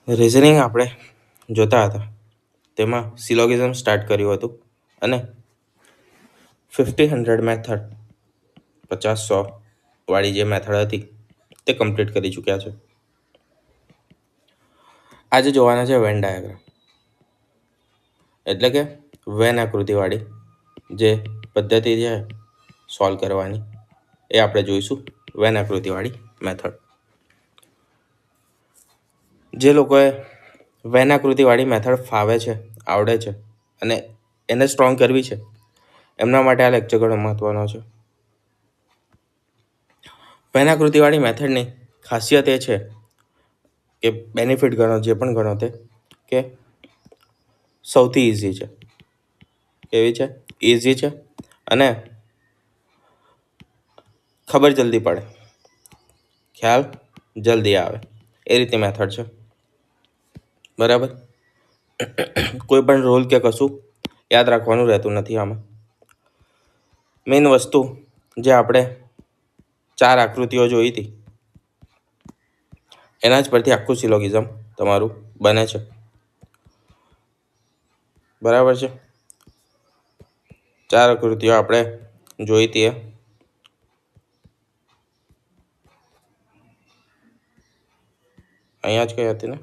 Reasoning આપણે જોતા હતા તેમાં સિલોગિઝમ સ્ટાર્ટ કર્યું હતું અને 50-100 મેથડ 50-100 વાળી જે મેથડ હતી તે કમ્પ્લીટ કરી ચૂક્યા છે. આજે જોવાના છે વેન ડાયાગ્રામ, એટલે કે વેન આકૃતિવાળી જે પદ્ધતિ છે સોલ્વ કરવાની એ આપણે જોઈશું. વેન આકૃતિવાળી મેથડ. જે લોકોએ વેન આકૃતિવાળી મેથડ ફાવે છે, આવડે છે અને એને સ્ટ્રોંગ કરવી છે એમના માટે આ લેક્ચર ઘણો મહત્વનો છે. વેન આકૃતિવાળી મેથડની ખાસિયત એ છે કે બેનિફિટ ગણો જે પણ ગણો તે કે સૌથી ઇઝી છે. કેવી છે? ઇઝી છે અને ખબર જલ્દી પડે, ખ્યાલ જલ્દી આવે એ રીતે મેથડ છે. બરાબર. કોઈ પણ રૂલ કે કશું યાદ રાખવાનું રહેતું નથી આમાં. મેઇન વસ્તુ જે આપણે 4 આકૃતિઓ જોઈ હતી એના જ પરથી આખું સિલોગિઝમ તમારું બને છે. બરાબર છે. 4 આકૃતિઓ આપણે જોઈ હતી. અહીંયા જ કઈ હતી ને,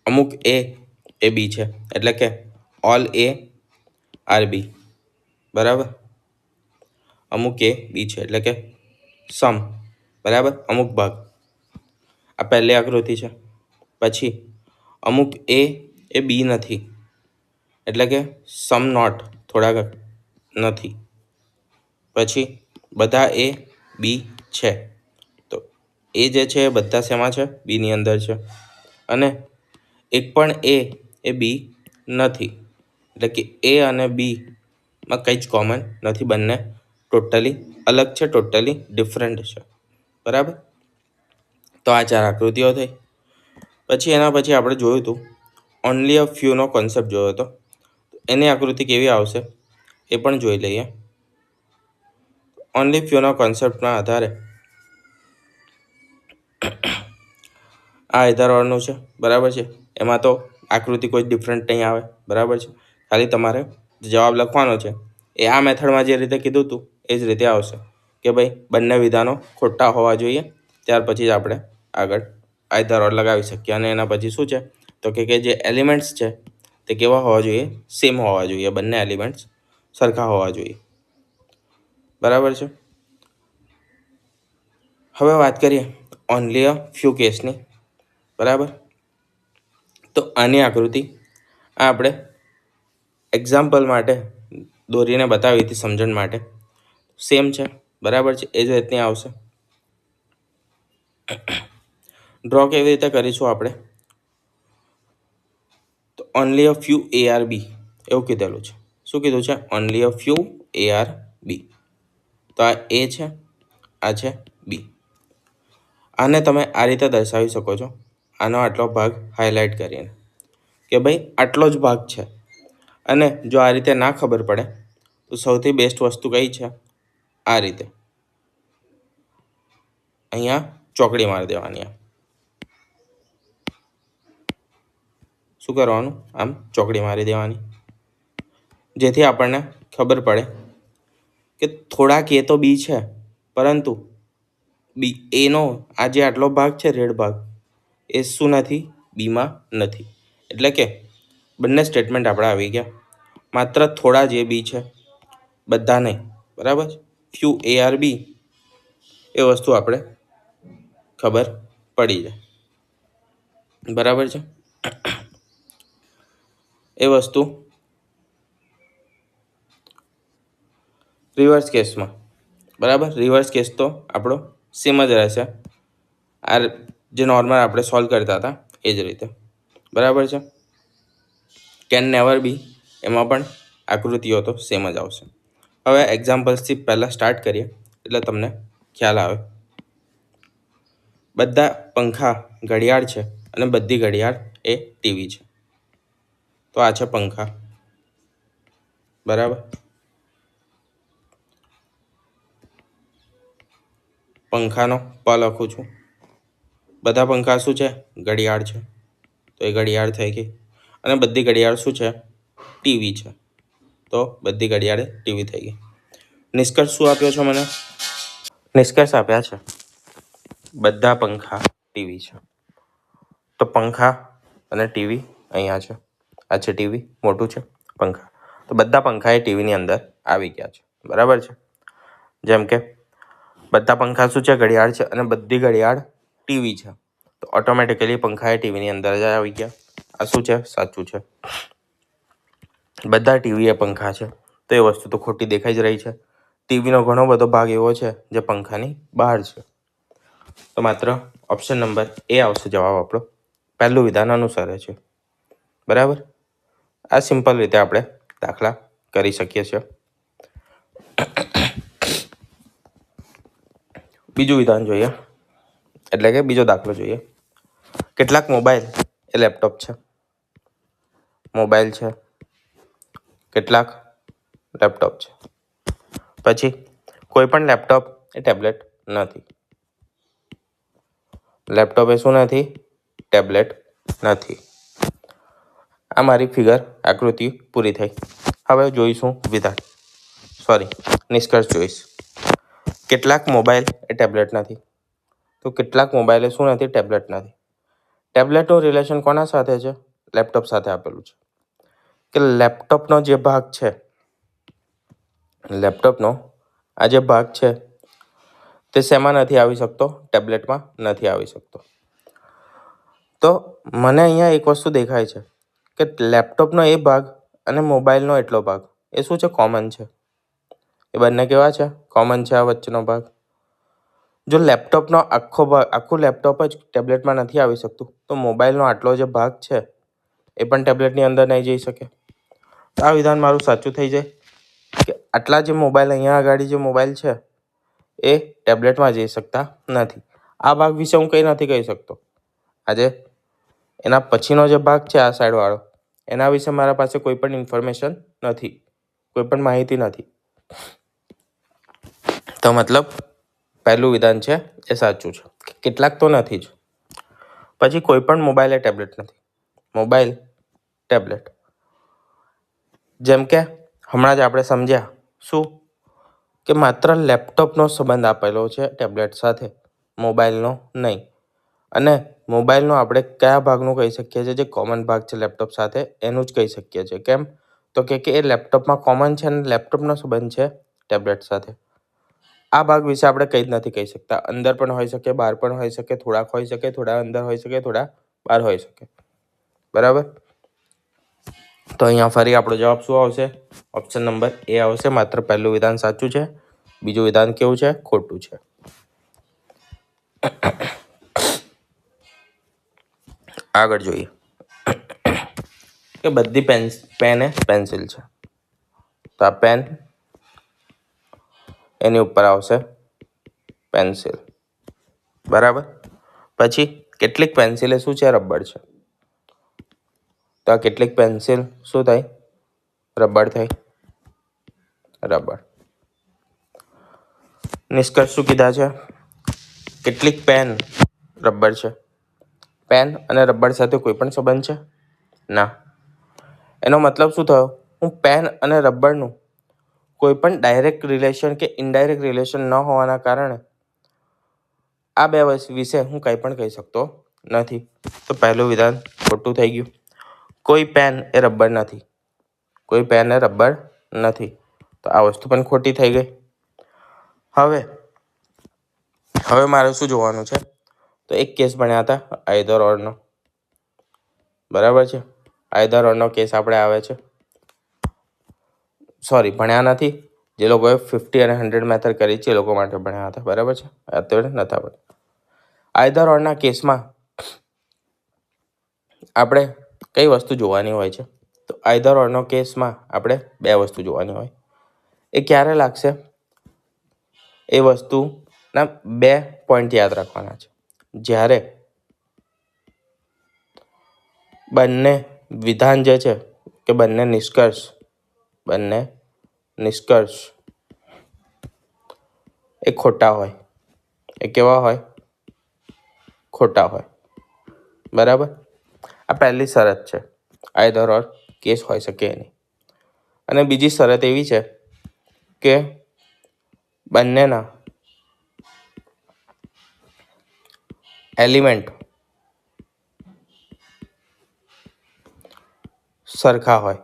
અમુક એ બી છે, એટલે કે ઓલ એ આર બી. બરાબર. અમુક એ બી છે એટલે કે સમ. બરાબર. અમુક ભાગ. આ પહેલી આકૃતિ છે. પછી અમુક એ બી નથી, એટલે કે સમ નોટ, થોડાક નથી. પછી બધા એ બી છે, તો એ જે છે એ બધા શેમાં છે? બીની અંદર છે. અને એક પણ એ બી નથી, એટલે કે એ અને બીમાં કંઈ જ કોમન નથી. બંને ટોટલી અલગ છે, ટોટલી ડિફરન્ટ છે. બરાબર. તો આ 4 આકૃતિઓ થઈ. પછી એના પછી આપણે જોયું હતું ઓનલી અ ફ્યુનો કોન્સેપ્ટ જોયો હતો. એની આકૃતિ કેવી આવશે એ પણ જોઈ લઈએ. ઓનલી ફ્યુના કોન્સેપ્ટના આધારે આ આધારવાળનું છે. બરાબર છે. એમાં તો આકૃતિ કોઈ ડિફરન્ટ નહીં આવે. બરાબર છે. ખાલી તમારે જવાબ લખવાનો છે એ આ મેથડમાં જે રીતે કીધું હતું એ જ રીતે આવશે કે ભાઈ બંને વિધાનો ખોટા હોવા જોઈએ, ત્યાર પછી જ આપણે આગળ આધારવાળ લગાવી શકીએ. અને એના પછી શું છે તો કે જે એલિમેન્ટ્સ છે તે કેવા હોવા જોઈએ? સેમ હોવા જોઈએ. બંને એલિમેન્ટ્સ સરખા હોવા જોઈએ. બરાબર છે. હવે વાત કરીએ ઓનલી અ ફ્યુ કેસની. બરાબર. તો આની આકૃતિ આપણે એક્ઝામ્પલ માટે દોરીને બતાવી હતી, સમજણ માટે. સેમ છે. બરાબર છે. એ જ રીતની આવશે. ડ્રો કેવી રીતે કરીશું આપણે? તો only a few A are B એવું કીધેલું છે. શું કીધું છે? Only a few A are B. તો આ એ છે, આ છે બી. આને તમે આ રીતે દર્શાવી શકો છો, આનો આટલો ભાગ હાઇલાઇટ કરીને કે ભાઈ આટલો જ ભાગ છે. અને જો આ રીતે ના ખબર પડે તો સૌથી બેસ્ટ વસ્તુ કઈ છે? આ રીતે અહીંયા ચોકડી મારી દેવાની. શું કરવાનું? આમ ચોકડી મારી દેવાની, જેથી આપણને ખબર પડે કે થોડાક એ તો બી છે, પરંતુ બી એનો આ જે આટલો ભાગ છે, રેડ ભાગ, એ શું નથી? બીમાં નથી. એટલે કે બંને સ્ટેટમેન્ટ આપણે આવી ગયા. માત્ર થોડા જે બી છે, બધા નહીં. બરાબર. ફ્યુ એ આર બી એ વસ્તુ આપણે ખબર પડી જાય. બરાબર છે. એ વસ્તુ રિવર્સ કેસમાં. બરાબર. રિવર્સ કેસ તો આપણો સેમ જ રહેશે. આ જે નોર્મલ આપણે સોલ્વ કરતા હતા એ જ રીતે. બરાબર છે. કેન નેવર બી એમાં પણ આકૃતિઓ તો સેમ જ આવશે. હવે એક્ઝામ્પલ્સથી પહેલાં સ્ટાર્ટ કરીએ એટલે તમને ખ્યાલ આવે. બધા પંખા ઘડિયાળ છે અને બધી ઘડિયાળ એ ટીવી છે. તો આ છે પંખા. બરાબર. પંખાનો પ લખું છું. બધા પંખા શું છે? ઘડિયાળ છે, તો એ ઘડિયાળ થઈ ગઈ. અને બધી ઘડિયાળ શું છે? ટીવી છે, તો બધી ઘડિયાળે ટીવી થઈ ગઈ. નિષ્કર્ષ શું આપ્યો છો મને? નિષ્કર્ષ આપ્યા છે બધા પંખા ટીવી છે. તો પંખા અને ટીવી અહીંયા છે. આ છે ટીવી, મોટું છે, પંખા. તો બધા પંખા એ ટીવીની અંદર આવી ગયા છે. બરાબર છે. જેમ કે બધા પંખા શું છે? ઘડિયાળ છે, અને બધી ઘડિયાળ ટીવી છે, તો ઓટોમેટિકલી પંખા એ ટીવીની અંદર જ આવી ગયા. આ શું છે? સાચું છે. બધા ટીવી એ પંખા છે, તો એ વસ્તુ તો ખોટી દેખાઈ જ રહી છે. ટીવીનો ઘણો બધો ભાગ એવો છે જે પંખાની બહાર છે. તો માત્ર ઓપ્શન નંબર એ આવશે જવાબ આપણો. પહેલું વિધાન અનુસરે છે. બરાબર. આ સિમ્પલ રીતે આપણે દાખલા કરી શકીએ છીએ. બીજું વિધાન જોઈએ, એટલે કે બીજો દાખલો જોઈએ. કેટલાક મોબાઈલ એ લેપટોપ છે. મોબાઈલ છે, કેટલાક લેપટોપ છે. પછી કોઈ પણ લેપટોપ એ ટેબ્લેટ નથી. લેપટોપ એ શું નથી? ટેબ્લેટ નથી. આ મારી ફિગર આકૃતિ પૂરી થઈ. હવે જોઈશું વિધાન, નિષ્કર્ષ જોઈશ. કેટલાક મોબાઈલ એ ટેબ્લેટ નથી. તો કેટલાક મોબાઈલ એ શું નથી? ટેબ્લેટ નથી. ટેબ્લેટનું રિલેશન કોના સાથે છે? લેપટોપ સાથે આપેલું છે. કે લેપટોપનો જે ભાગ છે, લેપટોપનો આ જે ભાગ છે તે શેમાં નથી આવી શકતો? ટેબ્લેટમાં નથી આવી શકતો. તો મને અહીંયા એક વસ્તુ દેખાય છે કે લેપટોપનો એ ભાગ અને મોબાઈલનો એટલો ભાગ એ શું છે? કોમન છે. એ બંને કેવા છે? કોમન છે. આ વચ્ચેનો ભાગ. જો લેપટોપનો આખું લેપટોપ જ ટેબ્લેટમાં નથી આવી શકતું, તો મોબાઈલનો આટલો જે ભાગ છે એ પણ ટેબ્લેટની અંદર નહીં જઈ શકે. તો આ વિધાન મારું સાચું થઈ જાય કે આટલા જે મોબાઈલ, અહીંયા આગળ જે મોબાઈલ છે એ ટેબ્લેટમાં જઈ શકતા નથી. આ ભાગ વિશે હું કંઈ નથી કહી શકતો. આજે એના પછીનો જે ભાગ છે, આ સાઈડવાળો, એના વિશે મારા પાસે કોઈ પણ ઇન્ફોર્મેશન નથી, કોઈ પણ માહિતી નથી. તો મતલબ પહેલું વિધાન છે એ સાચું છે. કેટલાક તો નથી જ. પછી કોઈ પણ મોબાઈલ એ ટેબ્લેટ નથી. Mobile, tablet. જેમ કે હમણાં જ આપણે સમજ્યા શું કે માત્ર લેપટોપનો સંબંધ આપેલો છે ટેબ્લેટ સાથે, મોબાઈલનો નહીં. અને મોબાઈલનો આપણે કયા ભાગનું કહી શકીએ છીએ? જે કોમન ભાગ છે લેપટોપ સાથે, એનું જ કહી શકીએ છીએ. કેમ? તો કે એ લેપટોપમાં કોમન છે અને લેપટોપનો સંબંધ છે ટેબ્લેટ સાથે. આ ભાગ વિશે આપણે કંઈ જ નથી કહી શકતા. અંદર પણ હોઈ શકે, બહાર પણ હોઈ શકે, થોડાક હોઈ શકે, થોડા અંદર હોઈ શકે, થોડા બહાર હોઈ શકે. બરાબર. તો અહીંયા ફરી આપણો જવાબ શું આવશે? ઓપ્શન નંબર એ આવશે. માત્ર પહેલું વિધાન સાચું છે, બીજું વિધાન કેવું છે? ખોટું છે. આગળ જોઈએ કે બધી પેન એ પેન્સિલ છે. તો આ પેન, એની ઉપર આવશે પેન્સિલ. બરાબર. પછી કેટલીક પેન્સિલે શું છે? રબર છે. તો આ કેટલીક પેન્સિલ શું થાય? રબર થઈ. રબર. નિષ્કર્ષ શું કીધા છે? કેટલીક પેન રબર છે. પેન અને રબર સાથે કોઈ પણ સંબંધ છે? ના. એનો મતલબ શું થયો? હું પેન અને રબરનું કોઈ પણ ડાયરેક્ટ રિલેશન કે ઇનડાયરેક્ટ રિલેશન ન હોવાના કારણે આ બે વિશે હું કંઈ પણ કહી શકતો નથી. તો પહેલું વિધાન ખોટું થઈ ગયું. કોઈ પેન એ રબર નથી. કોઈ પેન એ રબર નથી. તો આ વસ્તુ પણ ખોટી થઈ ગઈ. હવે મારે શું જોવાનું છે? તો એક કેસ ભણ્યા હતા આઈધર ઓરનો. બરાબર છે. આઈધર ઓરનો કેસ આપણે આવે છે. ભણ્યા નથી. જે લોકોએ 50 અને 100 મેથડ કરી છે એ લોકો માટે ભણ્યા હતા. બરાબર છે. અત્યારે નતા ભણ્યા. આઈધર ઓરના કેસમાં આપણે કઈ વસ્તુ જોવાની હોય છે? તો આઈધર ઓરનો કેસમાં આપણે બે વસ્તુ જોવાની હોય. એ ક્યારે લાગશે? એ વસ્તુના બે પોઈન્ટ યાદ રાખવાના છે. જ્યારે બંને વિધાન જે છે કે બંને નિષ્કર્ષ એ ખોટા હોય. એ કેવા હોય? ખોટા હોય. બરાબર. આ પહેલી શરત છે, આઈધર ઓર કેસ હોઈ શકે એની. અને બીજી શરત એવી છે કે બંનેના એલિમેન્ટ સરખા હોય.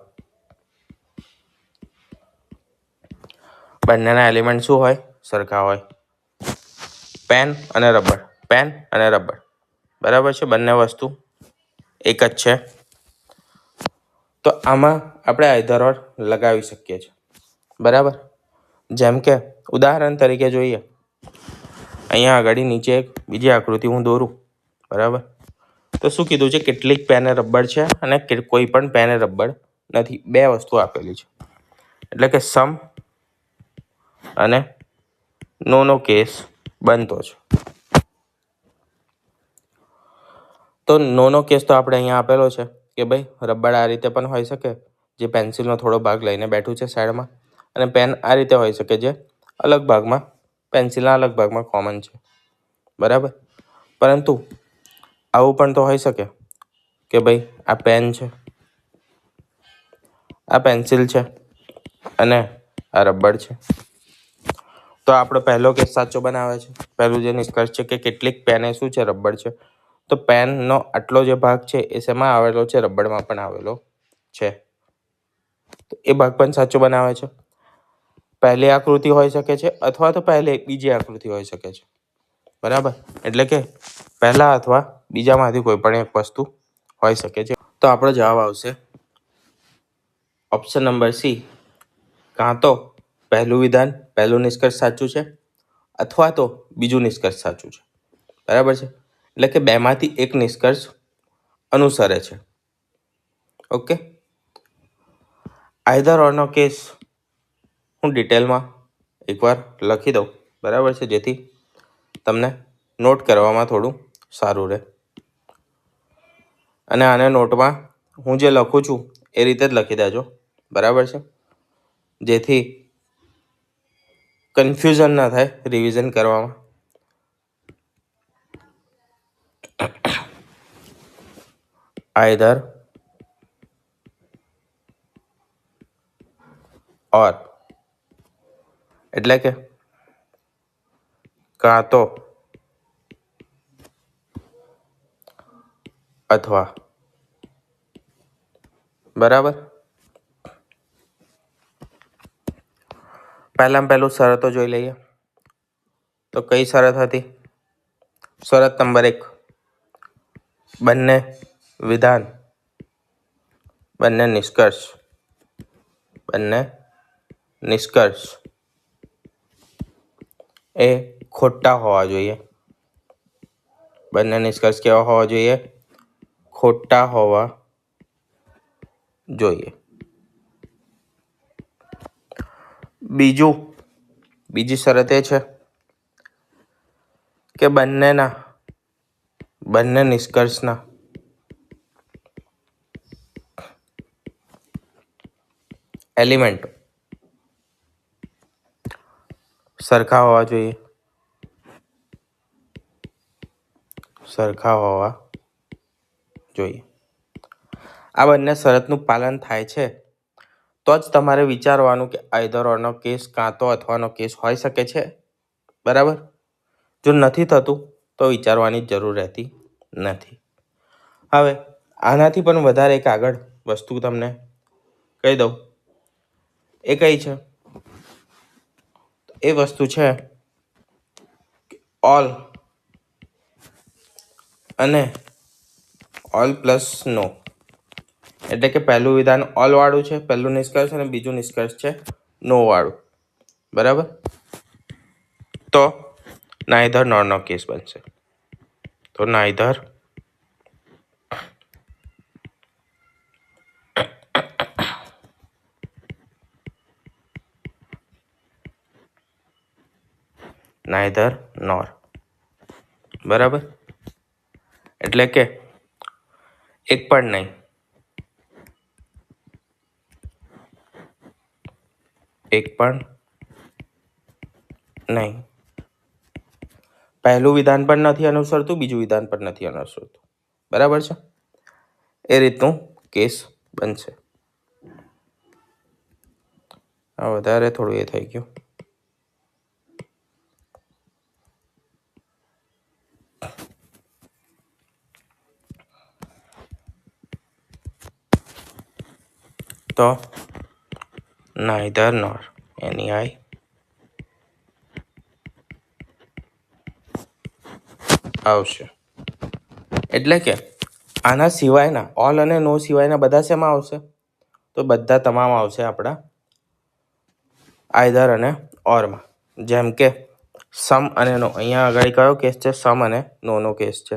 બંનેના એલિમેન્ટ શું હોય? સરખા હોય. પેન અને રબર. બરાબર છે, બંને વસ્તુ એક જ છે. તો આમાં આપણે આઈધર ઓર લગાવી શકીએ છીએ. બરાબર. જેમ કે ઉદાહરણ તરીકે જોઈએ, અહીંયા આગળ નીચે એક બીજી આકૃતિ હું દોરું. બરાબર. તો શું કીધું છે? કેટલીક પેન રબર છે અને કોઈ પણ પેન રબર નથી. બે વસ્તુ આપેલી છે. એટલે કે સમ અને નો કેસ બનતો છે. તો નો કેસ તો આપણે અહીંયા આપેલો છે કે ભાઈ રબર આ રીતે પણ હોઈ શકે, જે પેન્સિલનો થોડો ભાગ લઈને બેઠું છે સાઈડમાં, અને પેન આ રીતે હોઈ શકે, જે અલગ ભાગમાં પેન્સિલના અલગ ભાગમાં કોમન છે. બરાબર. પરંતુ આવું પણ તો હોઈ શકે કે ભાઈ આ પેન છે, આ પેન્સિલ છે અને આ રબર છે. તો આપણો પહેલો કેસ સાચો બનાવે છે. પહેલું જે નિષ્કર્ષ છે કે કેટલીક પેન એ શું છે? રબર છે. તો પેનનો આટલો જે ભાગ છે એ શેમાં આવેલો છે? રબરમાં પણ આવેલો છે. તો એ ભાગ પણ સાચો બનાવે છે. પહેલી આકૃતિ હોઈ શકે છે અથવા તો બીજી આકૃતિ હોઈ શકે છે. બરાબર. એટલે કે પહેલા અથવા બીજામાંથી કોઈ પણ એક વસ્તુ હોઈ શકે છે. તો આપણો જવાબ આવશે ઓપ્શન નંબર સી. કાં તો પહેલું નિષ્કર્ષ સાચું છે અથવા તો બીજું નિષ્કર્ષ સાચું છે. બરાબર છે. એટલે કે બેમાંથી એક નિષ્કર્ષ અનુસરે છે. ઓકે. આઈધર ઓરનો કેસ હું ડિટેલમાં એકવાર લખી દઉં. બરાબર છે, જેથી તમને નોટ કરવામાં થોડું સારું રહે. અને આને નોટમાં હું જે લખું છું એ રીતે જ લખી દેજો. બરાબર છે, જેથી કન્ફ્યુઝન ના થાય રિવિઝન કરવામાં. આઈધર ઓર એટલે કે કાં તો અથવા. બરાબર. પહેલું શરતો જોઈ લઈએ. તો કઈ શરત હતી? શરત નંબર 1, બંને વિધાન, બંને નિષ્કર્ષ એ ખોટા હોવા જોઈએ. બંને નિષ્કર્ષ કેવા હોવા જોઈએ? ખોટા હોવા જોઈએ. બીજી શરત એ છે કે બંને નિષ્કર્ષના એલિમેન્ટ સરખા હોવા જોઈએ. આ બંને શરતનું પાલન થાય છે તો જ તમારે વિચારવાનું કે આઈધર ઓરનો કેસ કાં તો અથવાનો કેસ હોઈ શકે છે. બરાબર. જો નથી થતું તો વિચારવાની જરૂર રહેતી નથી. હવે આનાથી પણ વધારે એક આગળ વસ્તુ તમને કહી દઉં. એ કઈ છે? એ વસ્તુ છે ઓલ અને ઓલ પ્લસ નો. એટલે કે પહેલું વિધાન ઓલ વાળું છે, પહેલું નિષ્કર્ષ, અને બીજું નિષ્કર્ષ છે નો વાળું. બરાબર. તો નાઈધર નોર નો કેસ બનશે. તો નાઈધર નોર. બરાબર. એટલે કે એક પણ નહીં. પહેલું વિધાન પણ નથી અનુસરતું, બીજું વિધાન પણ નથી અનુસરતું. બરાબર છે? એ રીતનું કેસ બનશે. વધારે થોડું એ થઈ ગયું. તો neither nor any I આવશે. એટલે કે આના સિવાયના ઓલ અને નો સિવાયના બધા શેમાં આવશે? તો બધા તમામ આવશે આપણા આઈધર અને ઓરમાં. જેમ કે સમ અને નો, અહીંયા આગળ કયો કેસ છે? સમ અને નોનો કેસ છે.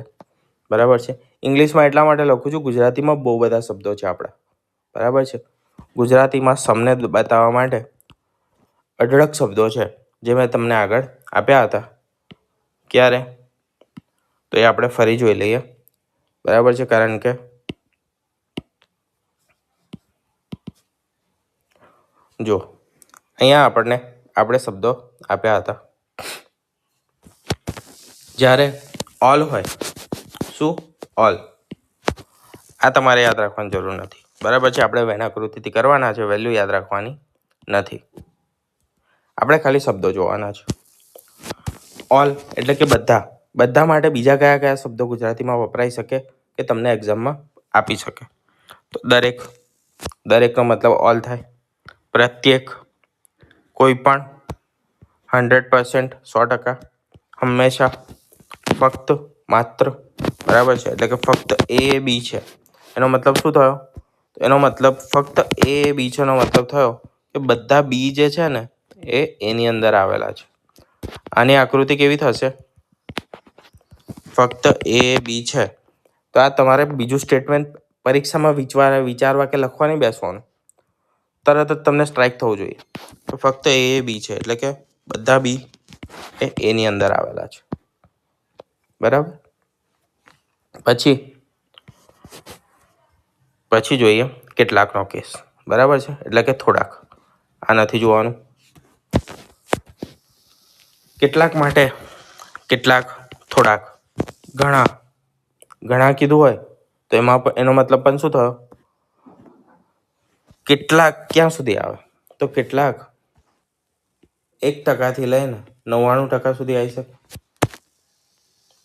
બરાબર છે? ઇંગ્લિશમાં એટલા માટે લખું છું, ગુજરાતીમાં બહુ બધા શબ્દો છે આપણા. બરાબર છે? ગુજરાતીમાં સમને બતાવવા માટે અઢળક શબ્દો છે જે મેં તમને આગળ આપ્યા હતા. ક્યારે? તો એ આપણે ફરી જોઈ લઈએ. બરાબર છે? કારણ કે જો અહીંયા આપણે શબ્દો આપ્યા હતા. જ્યારે ઓલ હોય, શું? ઓલ. આ તમારે યાદ રાખવાની જરૂર નથી. બરાબર છે? આપણે વેનાકૃતિથી કરવાના છે, વેલ્યુ યાદ રાખવાની નથી. આપણે ખાલી શબ્દો જોવાના છે. ઓલ એટલે કે બધા માટે બીજા કયા કયા શબ્દો ગુજરાતીમાં વપરાઈ શકે કે તમને એક્ઝામમાં આપી શકે? તો દરેકનો મતલબ ઓલ થાય. પ્રત્યેક, કોઈ પણ, 100%, 100%, હંમેશા, ફક્ત, માત્ર. બરાબર છે? એટલે કે ફક્ત એ બી છે એનો મતલબ શું થયો? એનો મતલબ ફક્ત એ બી છે એનો મતલબ થયો કે બધા બી જે છે ને એ એની અંદર આવેલા છે. આની આકૃતિ કેવી થશે? ફક્ત એ બી છે તો આ તમારે બીજું સ્ટેટમેન્ટ પરીક્ષામાં વિચારવા કે લખવા નહીં બેસવાનું. તરત જ તમને સ્ટ્રાઇક થવું જોઈએ. તો ફક્ત એ બી છે એટલે કે બધા બી એ એની અંદર આવેલા છે. બરાબર? પછી જોઈએ કેટલાકનો કેસ. બરાબર છે? એટલે કે થોડાક. આ નથી જોવાનું. કેટલાક માટે કેટલાક, થોડાક, ઘણા કીધું હોય તો એનો મતલબ પણ શું થયો? કેટલાક ક્યાં સુધી આવે? તો કેટલાક 1% લઈને 99% સુધી આવી શકે.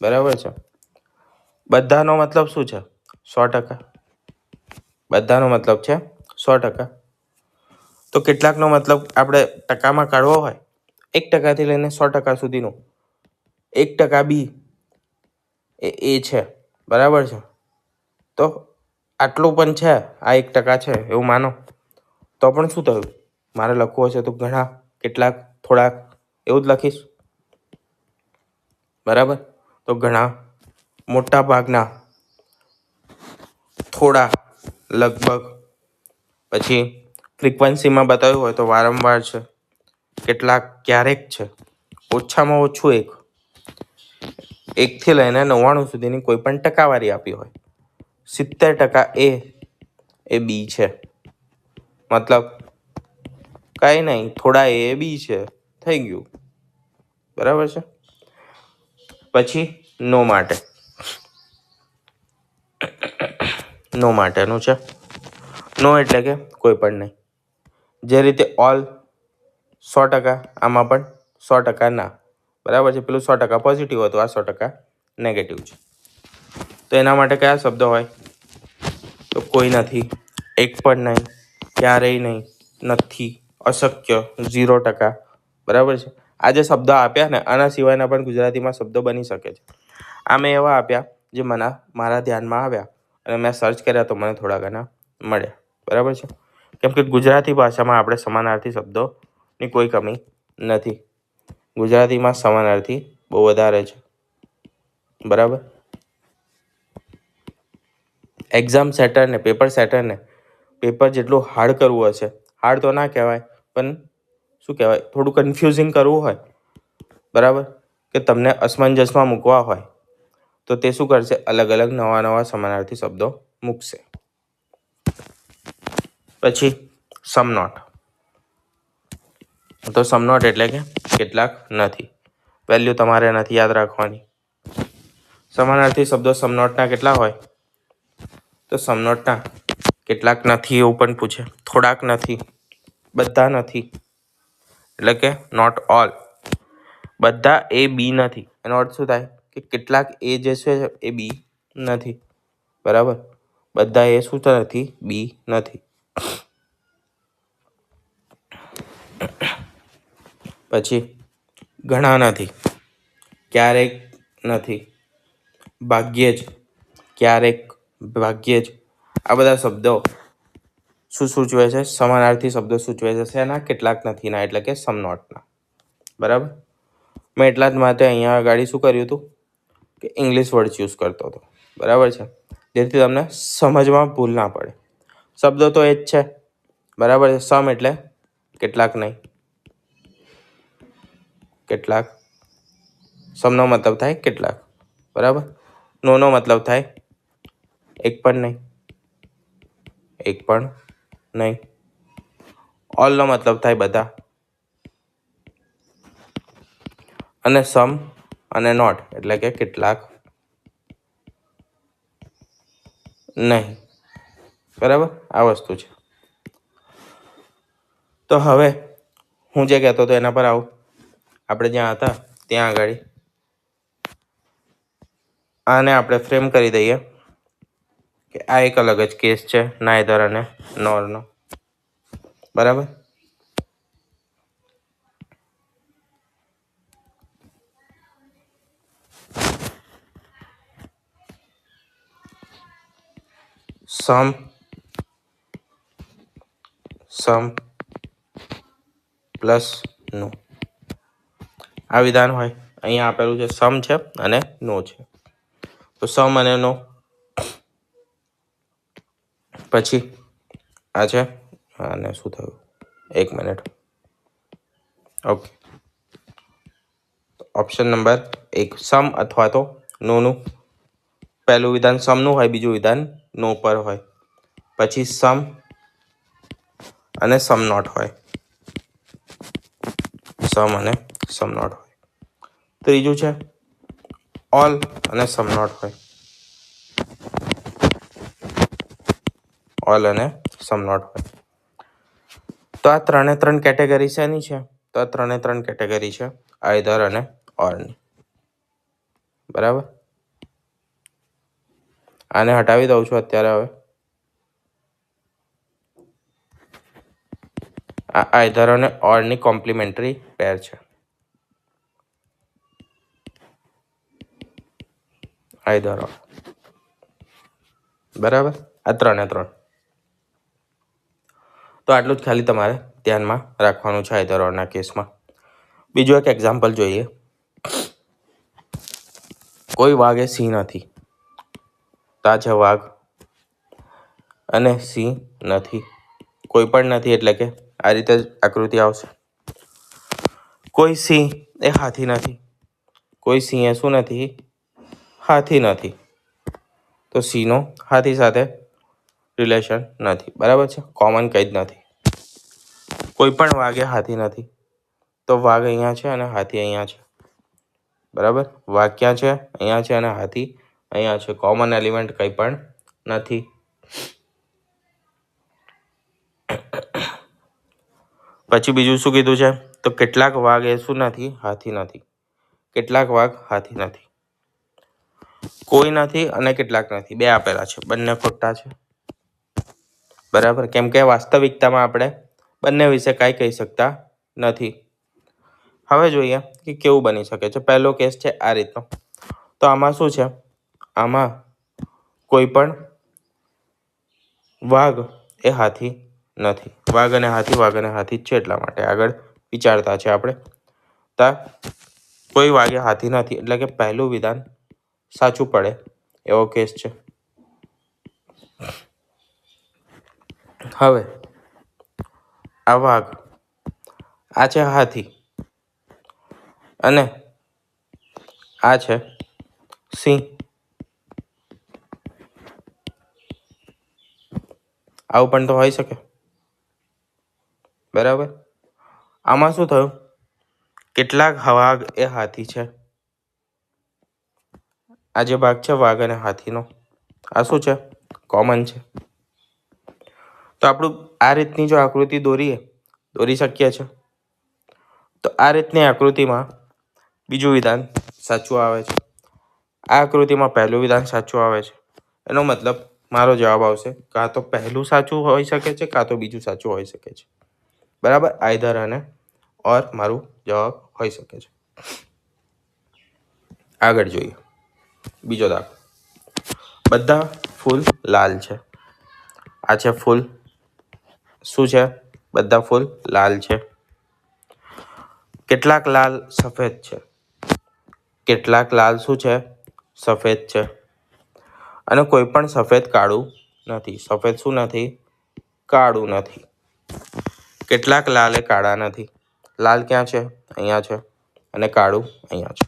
બરાબર છે? બધાનો મતલબ શું છે? 100%. બધાનો મતલબ છે 100%. તો કેટલાકનો મતલબ આપણે ટકામાં કાઢવો હોય 1%થી લઈને 100% સુધીનું, 1% બી એ છે. બરાબર છે? તો આટલું પણ છે, આ 1% છે એવું માનો તો પણ શું થયું? મારે લખવું હશે તો ઘણા, કેટલાક, થોડાક એવું જ લખીશ. બરાબર? તો ઘણા, મોટા ભાગના, થોડા, લગભગ. પછી ફ્રીક્વન્સીમાં બતાવ્યું હોય તો વારંવાર છે, કેટલાક ક્યારેક છે, ઓછામાં ઓછું 1થી લઈને 99 સુધીની કોઈ પણ ટકાવારી આપી હોય. 70% એ બી છે. મતલબ કઈ નહીં, થોડા એ બી છે, થઈ ગયું. બરાબર છે? પછી નો માટેનું છે. નો એટલે કે કોઈ પણ નહીં. જે રીતે ઓલ 100%, આમાં પણ 100% ના. બરાબર છે? પેલું 100% પોઝિટિવ હતું, આ 100% નેગેટિવ છે. તો એના માટે કયા શબ્દો હોય? તો કોઈ નથી, એક પણ નહીં, ક્યારેય નહીં, નથી, અશક્ય, 0%. બરાબર છે? આ જે શબ્દો આપ્યા ને આના સિવાયના પણ ગુજરાતીમાં શબ્દો બની શકે છે. આ મેં એવા આપ્યા જે મારા ધ્યાનમાં આવ્યા અને મેં સર્ચ કર્યા તો મને થોડા ઘણા મળ્યા. બરાબર છે? કેમ કે ગુજરાતી ભાષામાં આપણે સમાનાર્થી શબ્દોની કોઈ કમી નથી. ગુજરાતીમાં સમાનાર્થી બહુ વધારે છે. બરાબર? એક્ઝામ સેટરને, પેપર જેટલું હાર્ડ કરવું હશે, હાર્ડ તો ના કહેવાય પણ શું કહેવાય, થોડું કન્ફ્યુઝિંગ કરવું હોય, બરાબર, કે તમને અસમંજસમાં મૂકવા હોય તો તે શું કરશે? અલગ અલગ નવા સમાનાર્થી શબ્દો મૂકશે. પછી સમનોટ. તો સમનોટ એટલે કે કેટલાક નથી. વેલ્યુ તમારે નથી યાદ રાખવાની. સમાનાર્થી શબ્દો સમનોટના કેટલા હોય? તો સમનોટના કેટલાક નથી એવું પણ પૂછે, થોડાક નથી, બધા નથી, એટલે કે નોટ ઓલ. બધા એ બી નથી, એનો અર્થ શું થાય કે કેટલાક એ જે છે એ બી નથી. બરાબર, બધા એ શું નથી? બી નથી. પછી ઘણા નથી, ક્યારેક નથી, ભાગ્યે જ, ક્યારેક, ભાગ્યે જ. આ બધા શબ્દો શું સૂચવે છે? સમાનાર્થી શબ્દો સૂચવે છે એના કેટલાક નથી ના, એટલે કે સમનોટના. બરાબર, મેં એટલા જ માટે અહીંયા આગળ શું કર્યું હતું કે ઇંગ્લિશ વર્ડ ચૂઝ કરતો હતો. બરાબર છે, જેથી તમને સમજમાં ભૂલ ના પડે. શબ્દો તો એ જ છે. બરાબર છે, સમ એટલે કેટલાક નહીં, કેટલાક. સમનો મતલબ થાય કેટલાક. બરાબર, નોનો મતલબ થાય એક પણ નહીં, એક પણ નહીં. ઓલનો મતલબ થાય બધા. અને સમ અને નોટ એટલે કે કેટલાક નહીં. બરાબર, આ વસ્તુ છે. તો હવે હું જે કહેતો હતો એના પર આવું. આપણે જ્યાં હતા ત્યાં આગળ આને આપણે ફ્રેમ કરી દઈએ કે આ એક અલગ જ કેસ છે નાઇધર અને નોરનો. બરાબર, સમ પ્લસ નો આ વિધાન હોય. અહીંયા આપેલું છે સમ છે અને નો છે. તો સમ અને નો, પછી આ છે અને શું થયું? 1 મિનિટ. ઓકે, ઓપ્શન નંબર 1 સમ અથવા તો નોનું. પહેલું વિધાન સમનું હોય, બીજું વિધાન નો પર હોય. પછી સમ અને સમ નોટ હોય, સમ અને સમ નોટ હોય. ત્રીજું છે ઓલ અને સમ નોટ હોય, ઓલ અને સમ નોટ હોય. તો આ ત્રણે ત્રણ કેટેગરી શેની છે? તો આ ત્રણે ત્રણ કેટેગરી છે આઈધર અને ઓરની. બરાબર, આને હટાવી દઉં છું અત્યારે. હવે આ આઈધર અને ઓરની કોમ્પ્લિમેન્ટરી પેર છે. આઈધર ઓર. બરાબર, આ ત્રણે ત્રણ. તો આટલું જ ખાલી તમારે ધ્યાનમાં રાખવાનું છે આઈધર ઓરના કેસમાં. બીજું એક એક્ઝામ્પલ જોઈએ. કોઈ વાઘ એ સિંહ નથી. તા છે વાઘ અને સિંહ નથી. કોઈ પણ નથી એટલે કે આ રીતે જ આકૃતિ આવશે. કોઈ સિંહ એ હાથી નથી. કોઈ સિંહ એ શું નથી? હાથી નથી. તો સિંહનો હાથી સાથે રિલેશન નથી. બરાબર છે, કોમન કંઈ જ નથી. કોઈ પણ વાઘ એ હાથી નથી. તો વાઘ અહીંયા છે અને હાથી અહીંયા છે. બરાબર, વાઘ ક્યાં છે? અહીંયા છે અને હાથી અહીંયા છે. કોમન એલિમેન્ટ કંઈ પણ નથી. પછી બીજું શું કીધું છે? તો કેટલાક વાઘ એ શું નથી? હાથી નથી. કેટલાક વાઘ હાથી નથી. કોઈ નથી અને કેટલાક નથી, બે આપેલા છે, બંને ખોટા છે. બરાબર, કેમ કે વાસ્તવિકતામાં આપણે બંને વિશે કાંઈ કહી શકતા નથી. હવે જોઈએ કે કેવું બની શકે છે. પહેલો કેસ છે આ રીતનો. તો આમાં શું છે? આમાં કોઈ પણ વાઘ એ હાથી નથી. વાઘ અને હાથી જ છે, એટલા માટે આગળ વિચારતા છે આપણે. તા કોઈ વાઘે હાથી નથી એટલે કે પહેલું વિધાન સાચું પડે એવો કેસ છે. હવે આ વાઘ, આ છે હાથી અને આ છે સિંહ. આવું પણ તો હોઈ શકે. બરાબર, આમાં શું થયું કેટલાક વાઘ એ હાથી છે. આ જે ભાગ છે વાઘ અને હાથીનો, આ શું છે? કોમન છે. તો આપણું આ રીતની જો આકૃતિ દોરી શકીએ છે. તો આ રીતની આકૃતિમાં બીજું વિધાન સાચું આવે છે. આ આકૃતિમાં પહેલું વિધાન સાચું આવે છે. એનો મતલબ મારો જવાબ આવશે કાં તો પહેલું સાચું હોઈ શકે છે, કાં તો બીજું સાચું હોઈ શકે છે. બરાબર, આઈધર અને ઓર મારું જવાબ હોઈ શકે છે. આગળ જોઈએ બીજો દાખલો. બધા ફૂલ લાલ છે. આ છે ફૂલ. શું છે? બધા ફૂલ લાલ છે. કેટલાક લાલ સફેદ છે. કેટલાક લાલ શું છે? સફેદ છે. અને કોઈ પણ સફેદ કાળું નથી. સફેદ શું નથી? કાળું નથી. કેટલાક લાલ એ કાળા નથી. લાલ ક્યાં છે? અહીંયા છે. અને કાળું અહીંયા છે.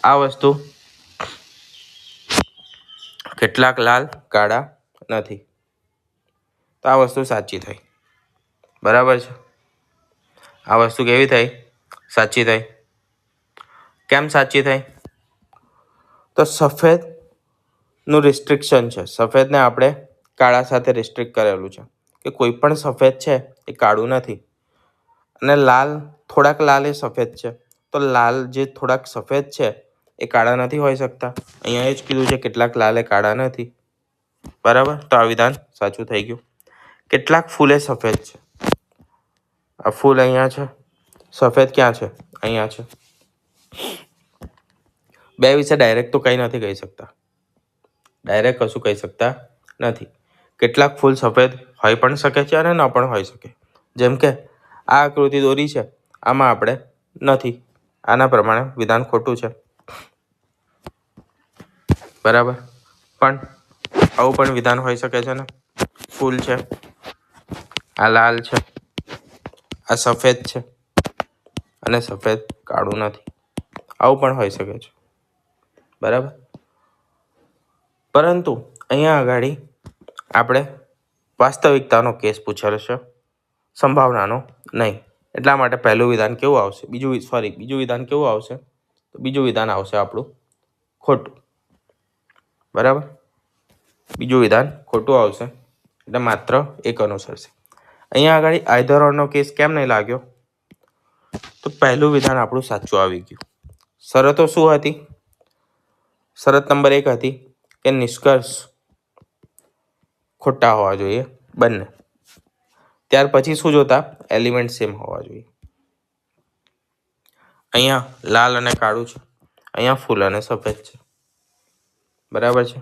આ વસ્તુ કેટલાક લાલ કાળા નથી. તો આ વસ્તુ સાચી થઈ. બરાબર છે. આ વસ્તુ કેવી થઈ? સાચી થઈ. કેમ સાચી થઈ? તો સફેદનું રિસ્ટ્રિક્શન છે. સફેદને આપણે કાળા સાથે રિસ્ટ્રિક્ટ કરેલું છે કે કોઈ પણ સફેદ છે એ કાળું નથી. અને લાલ, થોડાક લાલ એ સફેદ છે. તો લાલ જે થોડાક સફેદ છે એ કાળા નથી હોઈ શકતા. અહીંયા એ જ કીધું છે કેટલાક લાલ એ કાળા નથી. બરાબર, તો આ વિધાન સાચું થઈ ગયું. કેટલાક ફૂલે સફેદ છે. આ ફૂલ અહીંયા છે. સફેદ ક્યાં છે? અહીંયા છે. બે વિશે ડાયરેક્ટ તો કંઈ નથી કહી શકતા. ડાયરેક્ટ કશું કહી શકતા નથી. કેટલાક ફૂલ સફેદ હોઈ પણ શકે છે અને ન પણ હોઈ શકે. જેમ કે આ આકૃતિ દોરી છે, આમાં આપણે નથી. આના પ્રમાણે વિધાન ખોટું છે. બરાબર, પણ આવું પણ વિધાન હોઈ શકે છે ને. ફૂલ છે, આ લાલ છે, આ સફેદ છે અને સફેદ કાળું નથી. આવું પણ હોઈ શકે છે. બરાબર, પરંતુ અહીંયા આગળ આપણે વાસ્તવિકતાનો કેસ પૂછેલો છે, સંભાવનાનો નહીં. એટલા માટે પહેલું વિધાન કેવું આવશે? બીજું વિધાન કેવું આવશે? તો બીજું વિધાન આવશે આપણું ખોટું. બરાબર, બીજું વિધાન ખોટું આવશે એટલે માત્ર એક અનુસરશે. અહીંયા આગળ આઈધર ઓરનો કેસ કેમ નહીં લાગ્યો? તો પહેલું વિધાન આપણું સાચું આવી ગયું. શરતો શું હતી? શરત નંબર 1 હતી કે નિષ્કર્ષ ખોટા હોવા જોઈએ બંને. ત્યાર પછી શું જોતા? એલિમેન્ટ સેમ હોવા જોઈએ. અહીંયા લાલ અને કાળું છે, અહીંયા ફૂલ અને સફેદ છે. બરાબર છે.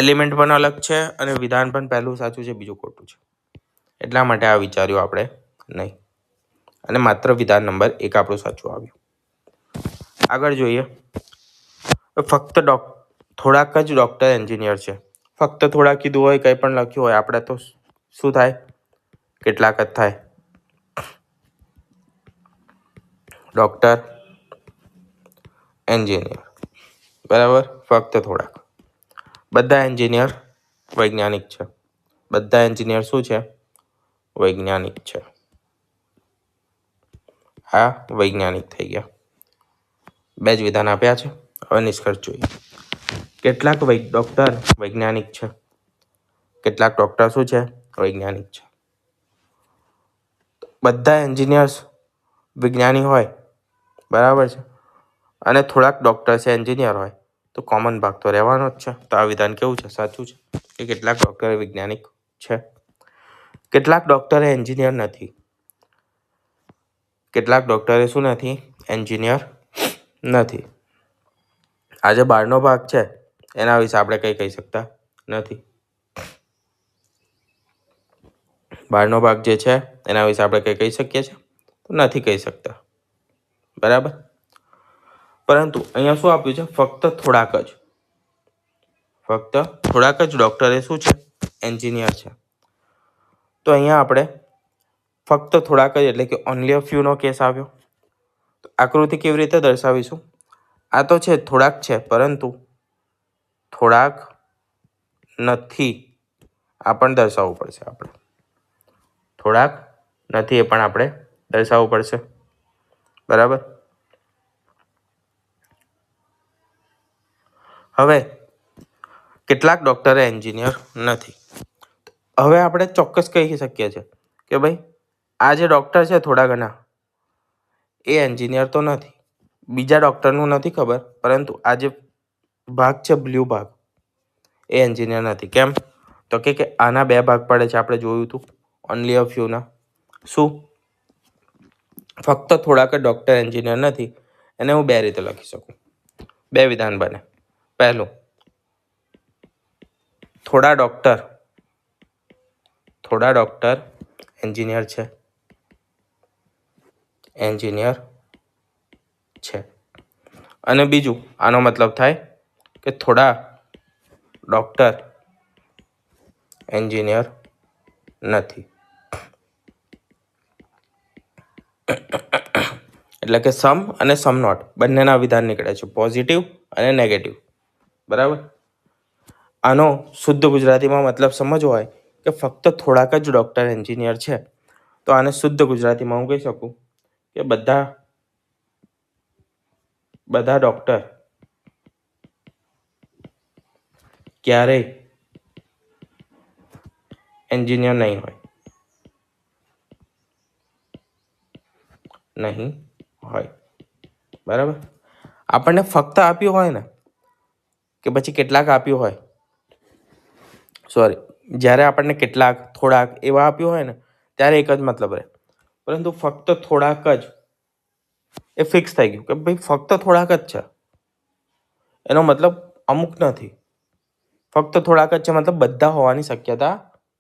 એલિમેન્ટ પણ અલગ છે અને વિધાન પણ પહેલું સાચું છે, બીજું ખોટું છે. એટલા માટે આ વિચાર્યું આપણે નહીં અને માત્ર વિધાન નંબર 1 આપણું સાચું આવ્યું. આગળ જોઈએ. ફક્ત થોડાક જ ડૉક્ટર એન્જિનિયર છે. ફક્ત થોડા કીધું હોય, કંઈ પણ લખ્યું હોય, આપણે તો શું થાય? કેટલાક જ થાય. Doctor engineer. બરાબર, ફક્ત થોડાક. બધા એન્જિનિયર વૈજ્ઞાનિક છે. બધા એન્જિનિયર શું છે? વૈજ્ઞાનિક છે. આ વૈજ્ઞાનિક થઈ ગયા. બે જ વિધાન આપ્યા છે. હવે નિષ્કર્ષ જોઈએ. કેટલાક ડૉક્ટર વૈજ્ઞાનિક છે. કેટલાક ડૉક્ટર શું છે? વૈજ્ઞાનિક છે. બધા એન્જિનિયર્સ વિજ્ઞાની હોય, બરાબર છે, અને થોડાક ડૉક્ટર છે એન્જિનિયર હોય, તો કોમન ભાગ તો રહેવાનો જ છે. તો આ વિધાન કેવું છે? સાચું છે કે કેટલાક ડૉક્ટર વૈજ્ઞાનિક છે. કેટલાક ડૉક્ટરે એન્જિનિયર નથી. કેટલાક ડૉક્ટરે શું નથી? એન્જિનિયર નથી. આ જે બહારનો ભાગ છે એના વિશે આપણે કંઈ કહી શકતા નથી. બહારનો ભાગ જે છે એના વિશે આપણે કંઈ કહી શકીએ છીએ? તો નથી કહી શકતા. બરાબર, પરંતુ અહીંયા શું આપ્યું છે? ફક્ત થોડાક જ ડૉક્ટરે શું છે? એન્જિનિયર છે. તો અહીંયા આપણે ફક્ત થોડાક જ એટલે કે ઓનલી અ ફ્યુનો કેસ આવ્યો. તો આકૃતિ કેવી રીતે દર્શાવીશું? આ તો છે થોડાક છે, પરંતુ થોડાક નથી આ પણ દર્શાવવું પડશે આપણે. થોડાક નથી એ પણ આપણે દર્શાવવું પડશે. બરાબર. હવે કેટલાક ડૉક્ટર એન્જિનિયર નથી. હવે આપણે ચોક્કસ કહી શકીએ છીએ કે ભાઈ આ જે ડૉક્ટર છે થોડા ઘણા એ એન્જિનિયર તો નથી. બીજા ડૉક્ટરનું નથી ખબર, પરંતુ આ જે ભાગ છે બ્લુ ભાગ એ એન્જિનિયર નથી. કેમ? તો કે આના 2 ભાગ પડે છે, આપણે જોયું હતું ઓનલી અ ફ્યુના. શું? ફક્ત થોડાક જ ડૉક્ટર એન્જિનિયર નથી. એને હું 2 રીતે લખી શકું, 2 વિધાન બને. પહેલું, થોડા ડૉક્ટર એન્જિનિયર છે. અને બીજું, આનો મતલબ થાય કે થોડા ડૉક્ટર એન્જિનિયર નથી. એટલે કે સમ અને સમ નોટ બંનેના વિધાન નીકળે છે, પોઝિટિવ અને નેગેટિવ. બરાબર. આનો શુદ્ધ ગુજરાતીમાં મતલબ સમજવો હોય કે ફક્ત થોડાક જ ડૉક્ટર એન્જિનિયર છે, તો આને શુદ્ધ ગુજરાતીમાં હું કહી શકું કે બધા ડૉક્ટર ક્યારેય એન્જિનિયર નહીં હોય. બરાબર. આપણને ફક્ત આપ્યું હોય ને કે પછી કેટલાક આપ્યું હોય, જ્યારે આપણને કેટલાક થોડાક એવા આપ્યું હોય ને ત્યારે એક જ મતલબ રહે. પરંતુ ફક્ત થોડાક જ એ ફિક્સ થઈ ગયું કે ભાઈ ફક્ત થોડાક જ છે, એનો મતલબ અમુક નથી. ફક્ત થોડાક જ છે મતલબ બધા હોવાની શક્યતા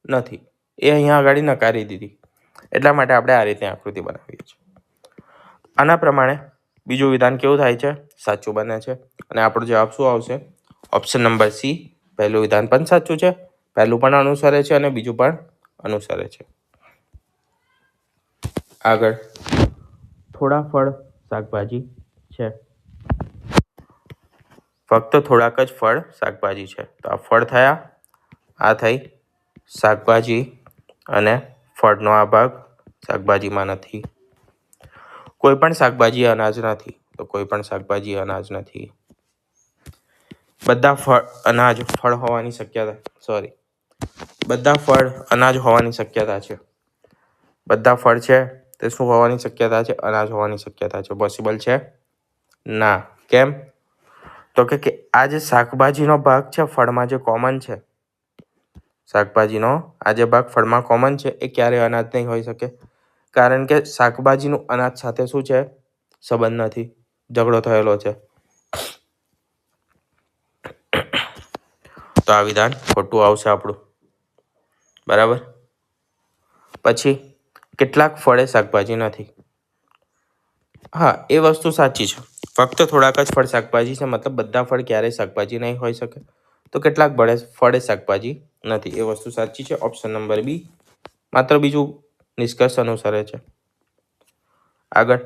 નથી. એ અહીંયા આગળ નકારી દીધી. એટલા માટે આપણે આ રીતે આકૃતિ બનાવીએ છીએ. આના પ્રમાણે બીજું વિધાન કેવું થાય છે? સાચું બને છે. અને આપણો જવાબ શું આવશે? Option number C. પહેલું વિધાન પણ સાચું છે, પહેલું પણ અનુસરે છે અને બીજું પણ અનુસરે છે. આગળ, થોડા ફળ શાકભાજી છે. ફક્ત થોડાક જ ફળ શાકભાજી છે. તો આ ફળ થયા, આ થઈ શાકભાજી, અને ફળનો આ ભાગ શાકભાજીમાં નથી. કોઈ પણ શાકભાજી અનાજ નથી. તો કોઈ પણ શાકભાજી અનાજ નથી. બધા ફળ અનાજ હોવાની શક્યતા છે. બધા ફળ છે તે શું હોવાની શક્યતા છે? અનાજ હોવાની શક્યતા છે. પોસિબલ છે? ના. કેમ? તો કે આ જે શાકભાજીનો ભાગ છે ફળમાં જે કોમન છે, શાકભાજીનો આ જે ભાગ ફળમાં કોમન છે એ ક્યારે અનાજ નહીં હોઈ શકે. કારણ કે શાકભાજીનું અનાજ સાથે શું છે? સંબંધ નથી, ઝઘડો થયેલો છે. તો આ વિધાન ખોટું આવશે આપણું. બરાબર. પછી કેટલાક ફળે શાકભાજી નથી. હા, એ વસ્તુ સાચી છે. ફક્ત થોડાક જ ફળ શાકભાજી છે મતલબ બધા ફળ ક્યારેય શાકભાજી નહીં હોઈ શકે. તો કેટલાક ફળે શાકભાજી નથી, એ વસ્તુ સાચી છે. Option number B. માત્ર બીજું નિષ્કર્ષ અનુસરે છે. આગળ,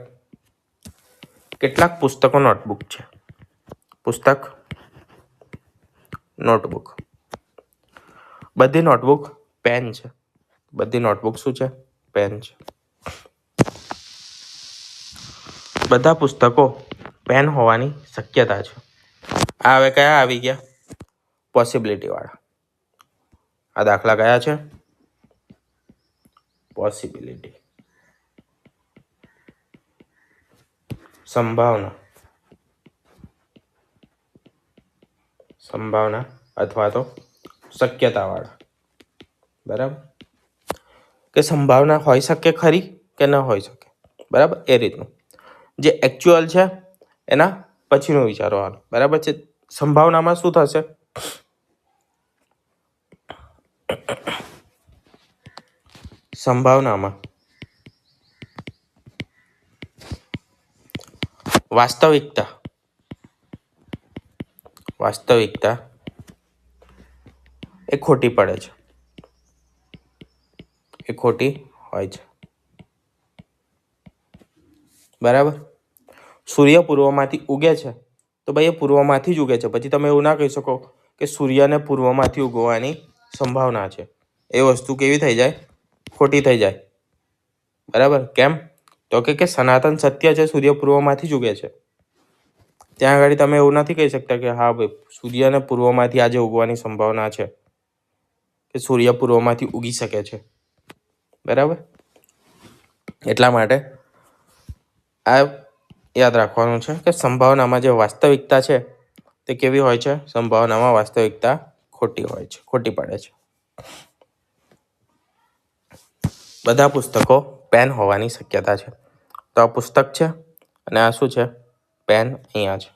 કેટલાક પુસ્તકો નોટબુક છે. નોટબુક. બધી નોટબુક પેન છે. બધી નોટબુક શું છે? પેન છે. બધા પુસ્તકો પેન હોવાની શક્યતા છે. આ હવે કયા આવી ગયા? પોસિબિલિટી વાળા. આ દાખલા કયા છે? પોસિબિલિટી. સંભાવના અથવા તો શક્યતા વાળા. બરાબર. કે સંભાવના હોઈ શકે ખરી કે ન હોઈ શકે. બરાબર. એ રીતનું જે એકચ્યુઅલ છે એના પછીનું વિચારવાનું. બરાબર છે. સંભાવનામાં શું થશે? સંભાવનામાં વાસ્તવિકતા એ ખોટી પડે છે. એ ખોટી હોય છે. બરાબર. સૂર્ય પૂર્વમાંથી ઉગે છે તો ભાઈ એ પૂર્વમાંથી જ ઉગે છે. પછી તમે એવું ના કહી શકો કે સૂર્યને પૂર્વમાંથી ઉગવાની સંભાવના છે. એ વસ્તુ કેવી થઈ જાય? ખોટી થઈ જાય. બરાબર. કેમ? તો કે સનાતન સત્ય છે, સૂર્ય પૂર્વમાંથી જ ઉગે છે. ત્યાં આગળ તમે એવું નથી કહી શકતા કે હા ભાઈ સૂર્યને પૂર્વમાંથી આજે ઉગવાની સંભાવના છે, કે સૂર્ય પૂર્વમાંથી ઉગી શકે છે. બરાબર. એટલા માટે આ યાદ રાખવાનું છે કે સંભાવનામાં જે વાસ્તવિકતા છે તે કેવી હોય છે? સંભાવનામાં વાસ્તવિકતા ખોટી હોય છે, ખોટી પડે છે. બધા પુસ્તકો પેન હોવાની શક્યતા છે. તો આ પુસ્તક છે અને આ શું છે? પેન અહીંયા છે.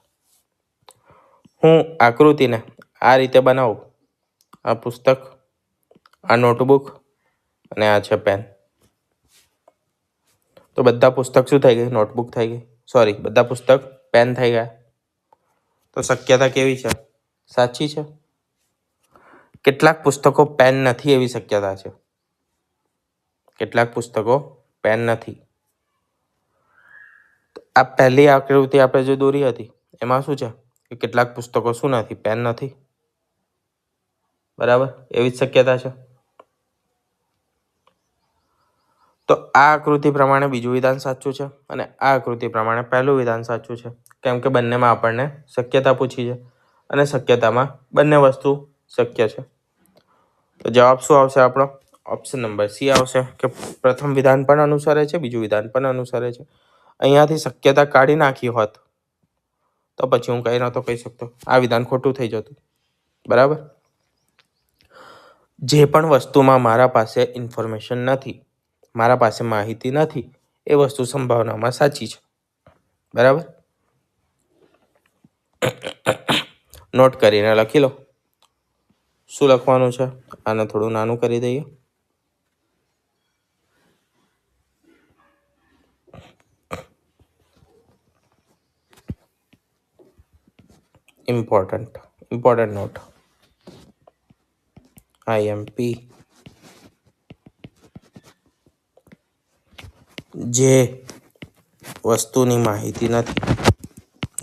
હું આકૃતિને આ રીતે બનાવું, આ પુસ્તક, આ નોટબુક અને આ છે પેન, તો બધા પુસ્તક શું થઈ ગઈ? નોટબુક થઈ ગઈ. સોરી, બધા પુસ્તક પેન થઈ ગયા. તો શક્યતા કેવી છે? સાચી છે. કેટલાક પુસ્તકો પેન નથી એવી શક્યતા છે. કેટલાક પુસ્તકો પેન નથી. આ પહેલી આકૃતિ આપણે જે દોરી હતી એમાં શું છે કે કેટલાક પુસ્તકો શું નથી? પેન નથી. બરાબર, એવી જ શક્યતા છે. તો આ આકૃતિ પ્રમાણે બીજું વિધાન સાચું છે અને આ આકૃતિ પ્રમાણે પહેલું વિધાન સાચું છે, કેમ કે બંનેમાં આપણને શક્યતા પૂછી છે અને શક્યતામાં બંને વસ્તુ શક્ય છે. તો જવાબ શું આવશે આપણો? ઓપ્શન નંબર સી આવશે, કે પ્રથમ વિધાન પણ અનુસરે છે, બીજું વિધાન પણ અનુસરે છે. અહીંયાથી શક્યતા કાઢી નાખી હોત તો પછી હું કંઈ નહોતો કહી શકતો, આ વિધાન ખોટું થઈ જતું. બરાબર. જે પણ વસ્તુમાં મારા પાસે ઇન્ફોર્મેશન નથી, મારા પાસે માહિતી નથી, એ વસ્તુ સંભાવનામાં સાચી છે. બરાબર. નોટ કરીને લખી લો. શું લખવાનું છે? આને થોડું નાનું કરી દઈએ. Important note. IMP. જે વસ્તુની માહિતી નથી,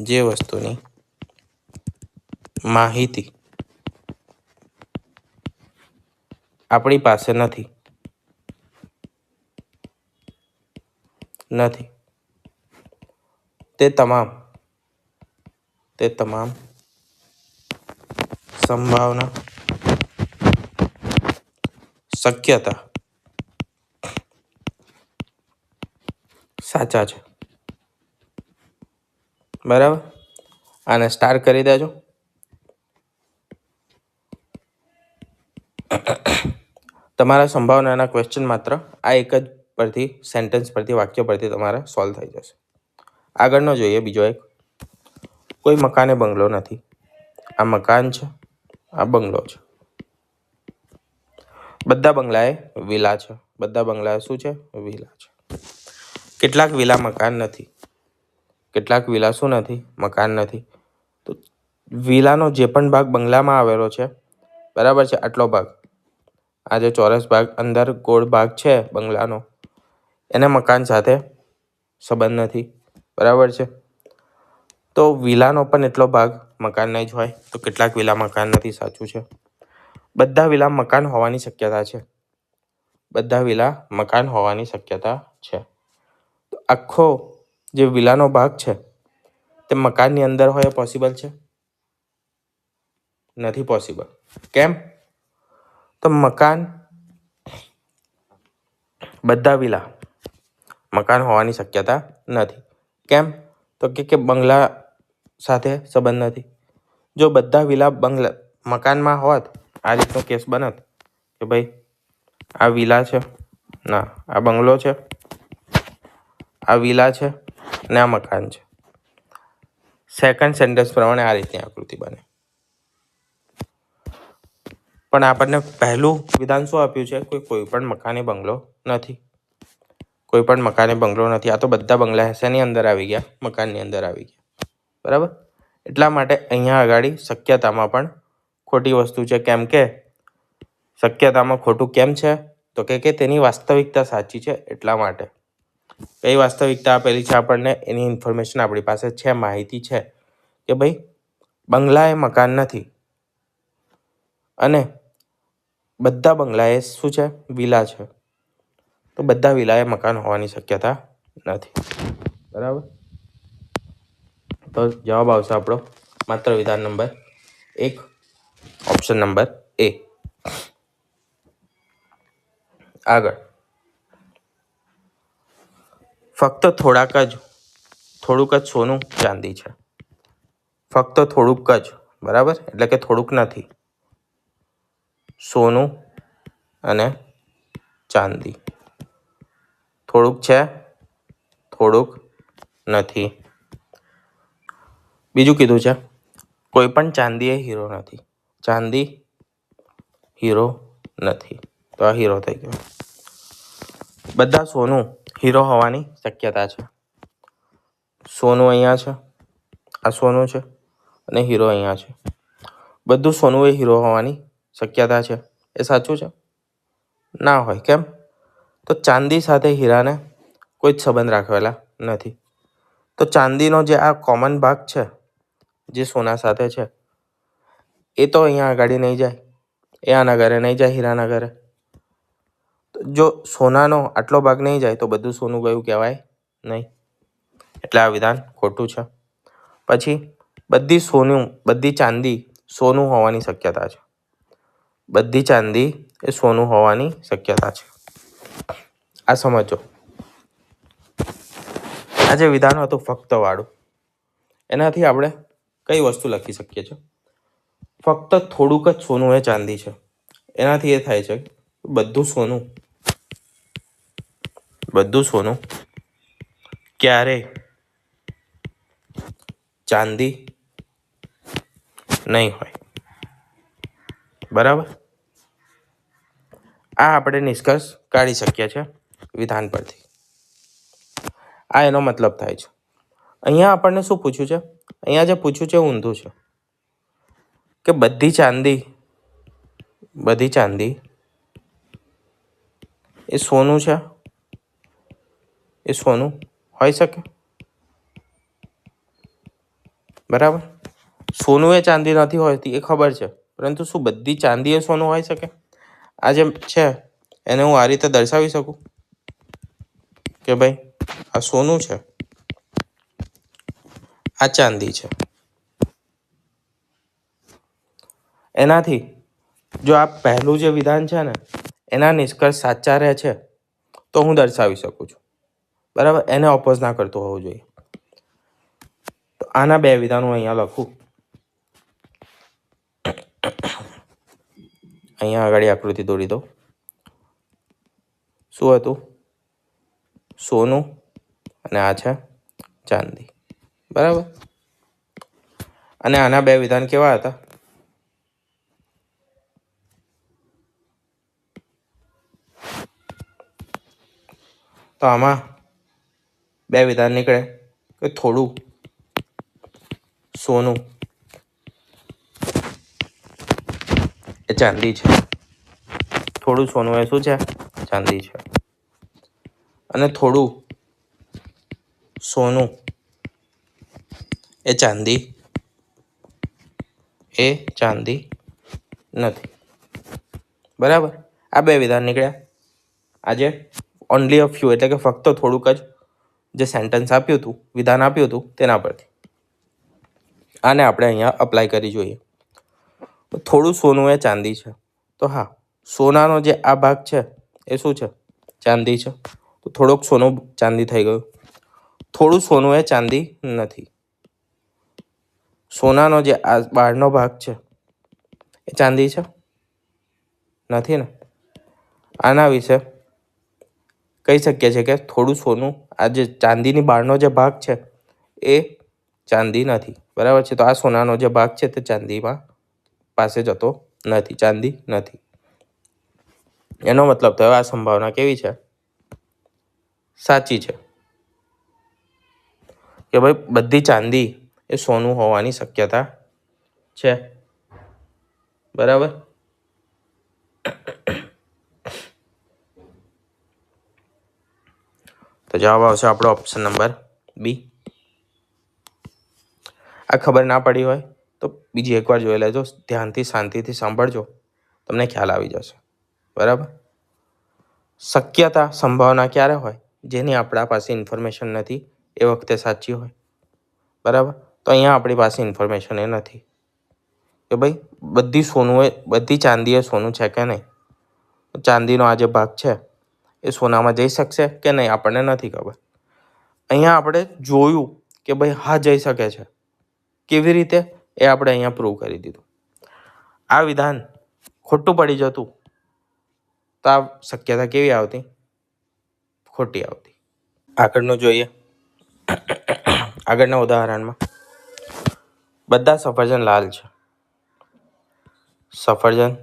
જે વસ્તુની માહિતી આપણી પાસે નથી તે તમામ સંભાવના, શક્યતા સાચા છે. બરાબર. આને સ્ટાર કરી દેજો. તમારા સંભાવનાના ક્વેશ્ચન માત્ર આ એક જ પરથી, સેન્ટેન્સ પરથી, વાક્ય પરથી તમારે સોલ્વ થઈ જશે. આગળનો જોઈએ બીજો એક. કોઈ મકાને બંગલો નથી. આ મકાન છે, આ બંગલો છે. બધા બંગલાએ વિલા છે. બધા બંગલાએ શું છે? વિલા છે. કેટલાક વિલા મકાન નથી. કેટલાક વિલા શું નથી? મકાન નથી. તો વિલાનો જે પણ ભાગ બંગલામાં આવેલો છે, બરાબર છે, આટલો ભાગ, આ જે ચોરસ ભાગ અંદર ગોળ ભાગ છે બંગલાનો, એને મકાન સાથે સંબંધ નથી. બરાબર છે. તો વિલાનો પણ એટલો ભાગ મકાન નહીં જ હોય. તો કેટલાક વિલા મકાન નથી સાચું છે. બધા વિલા મકાન હોવાની શક્યતા છે. બધા વિલા મકાન હોવાની શક્યતા છે. તો આખો જે વિલાનો ભાગ છે તે મકાનની અંદર હોય પોસિબલ છે? નથી પોસિબલ. કેમ? તો મકાન, બધા વિલા મકાન હોવાની શક્યતા નથી. કેમ? તો કે બંગલા સાથે સંબંધ નથી. જો બધા વિલા મકાનમાં હોત, આ રીતનો કેસ બનત કે ભાઈ આ વિલા છે, ના આ બંગલો છે, આ વિલા છે અને આ મકાન છે. સેકન્ડ સેન્ટેન્સ પ્રમાણે આ રીતની આકૃતિ બને. પણ આપણને પહેલું વિધાન શું આપ્યું છે? કોઈ પણ મકાને બંગલો નથી. કોઈ પણ મકાને બંગલો નથી. આ તો બધા બંગલા શેની અંદર આવી ગયા? મકાનની અંદર આવી ગયા. બરાબર. એટલા માટે અહીંયા આગળ શક્યતામાં પણ ખોટી વસ્તુ છે. કેમ કે શક્યતામાં ખોટું કેમ છે? તો કે તેની વાસ્તવિકતા સાચી છે. એટલા માટે કઈ વાસ્તવિકતા આપેલી છે આપણને? એની ઇન્ફોર્મેશન આપણી પાસે છે, માહિતી છે કે ભાઈ બંગલા એ મકાન નથી અને બધા બંગલા એ શું છે? વિલા છે. તો બધા વિલાએ મકાન હોવાની શક્યતા નથી. બરાબર. તો જવાબ આવશે આપણો માત્ર વિધાન નંબર 1, ઓપ્શન નંબર એ. આગળ, ફક્ત થોડુંક જ સોનું ચાંદી છે. ફક્ત થોડુંક જ, બરાબર, એટલે કે થોડુંક નથી. સોનું અને ચાંદી, થોડુંક છે, થોડુંક નથી. બીજું કીધું છે કોઈ પણ ચાંદી એ હીરો નથી. ચાંદી હીરો નથી, તો આ હીરો થઈ ગયો. બધા સોનું હીરો હોવાની શક્યતા છે. સોનું અહીંયા છે, આ સોનું છે, અને હીરો અહીંયા છે. બધું સોનું એ હીરો હોવાની શક્યતા છે. એ સાચું છે? ના હોય. કેમ? તો ચાંદી સાથે હીરાને કોઈ જ સંબંધ રાખેલા નથી. તો ચાંદીનો જે આ કોમન ભાગ છે, જે સોના સાથે છે, એ તો અહીંયા આગળ નહીં જાય. એ આના ઘરે નહીં જાય, હીરાના ઘરે. જો સોનાનો આટલો ભાગ નહીં જાય તો બધું સોનું ગયું કહેવાય નહીં. એટલે આ વિધાન ખોટું છે. પછી બધી ચાંદી સોનું હોવાની શક્યતા છે. બધી ચાંદી એ સોનું હોવાની શક્યતા છે. આ સમજો. આ જે વિધાન હતું ફક્ત વાળું, એનાથી આપણે કઈ વસ્તુ લખી શકીએ છીએ? ફક્ત થોડુંક જ સોનું એ ચાંદી છે. એનાથી એ થાય છે બધું સોનું ક્યારેય ચાંદી નહીં હોય. બરાબર. આ આપણે નિષ્કર્ષ કાઢી શકીએ છીએ વિધાન પરથી. આ એનો મતલબ થાય છે. અહીંયા આપણને શું પૂછ્યું છે? અહીંયા જે પૂછ્યું છે ઊંધું છે કે બધી ચાંદી એ સોનું છે, એ સોનું હોઈ શકે. બરાબર. સોનું એ ચાંદી નથી હોતી એ ખબર છે, પરંતુ શું બધી ચાંદી એ સોનું હોઈ શકે? આ જે છે એને હું આ રીતે દર્શાવી શકું કે ભાઈ આ સોનું છે, આ ચાંદી છે. એનાથી જો આ પહેલું જે વિધાન છે ને એના નિષ્કર્ષ સાચા રહે છે તો હું દર્શાવી શકું છું. બરાબર. એને ઓપોઝ ના કરતું હોવું જોઈએ. તો આના બે વિધાન હું અહીંયા લખું. અહીંયા આગળ આકૃતિ દોરી દો. શું હતું? સોનું અને આ છે ચાંદી. બરાબર. અને આના બે વિધાન કેવા હતા? તો આમાં બે વિધાન નીકળે કે થોડું સોનું એ ચાંદી છે. થોડું સોનું એ શું છે? ચાંદી છે. અને થોડું સોનું એ ચાંદી નથી. બરાબર. આ બે વિધાન નીકળ્યા. આજે ઓનલી અ ફ્યુ એટલે કે ફક્ત થોડુંક જ જે સેન્ટેન્સ આપ્યું હતું, વિધાન આપ્યું હતું તેના પરથી આને આપણે અહીંયા અપ્લાય કરી જોઈએ. થોડું સોનું એ ચાંદી છે. તો હા, સોનાનો જે આ ભાગ છે એ શું છે? ચાંદી છે. તો થોડોક સોનું ચાંદી થઈ ગયું. થોડું સોનું એ ચાંદી નથી. સોનાનો જે આ બહારનો ભાગ છે એ ચાંદી છે? નથી ને. આના વિશે કહી શકીએ છીએ કે થોડું સોનું, આ જે ચાંદીની બહારનો જે ભાગ છે એ ચાંદી નથી. બરાબર છે. તો આ સોનાનો જે ભાગ છે તે ચાંદીમાં પાસે જતો નથી, ચાંદી નથી. એનો મતલબ થયો આ સંભાવના કેવી છે? સાચી છે કે ભાઈ બધી ચાંદી એ સોનું હોવાની શક્યતા છે. બરાબર. તો જવાબ આવશે આપણો ઓપ્શન નંબર બી. આ ખબર ના પડી હોય તો બીજી એકવાર જોઈ લેજો, ધ્યાનથી શાંતિથી સાંભળજો, તમને ખ્યાલ આવી જશે. બરાબર. સંભાવના ક્યારે હોય? જેની આપણા પાસે ઇન્ફોર્મેશન નથી એ વખતે સાચી હોય, બરાબર. તો અહીંયા આપણી પાસે ઇન્ફોર્મેશન એ નથી કે ભાઈ બધી ચાંદી એ સોનું છે કે નહીં. ચાંદીનો આ જે ભાગ છે એ સોનામાં જઈ શકશે કે નહીં આપણને નથી ખબર. અહીંયા આપણે જોયું કે ભાઈ હા જઈ શકે છે. કેવી રીતે એ આપણે અહીંયા પ્રૂવ કરી દીધું. આ વિધાન ખોટું પડી જતું તો આ શક્યતા કેવી આવતી? ખોટી આવતી. આગળનું જોઈએ. આગળના ઉદાહરણમાં બધા સફરજન લાલ છે. સફરજન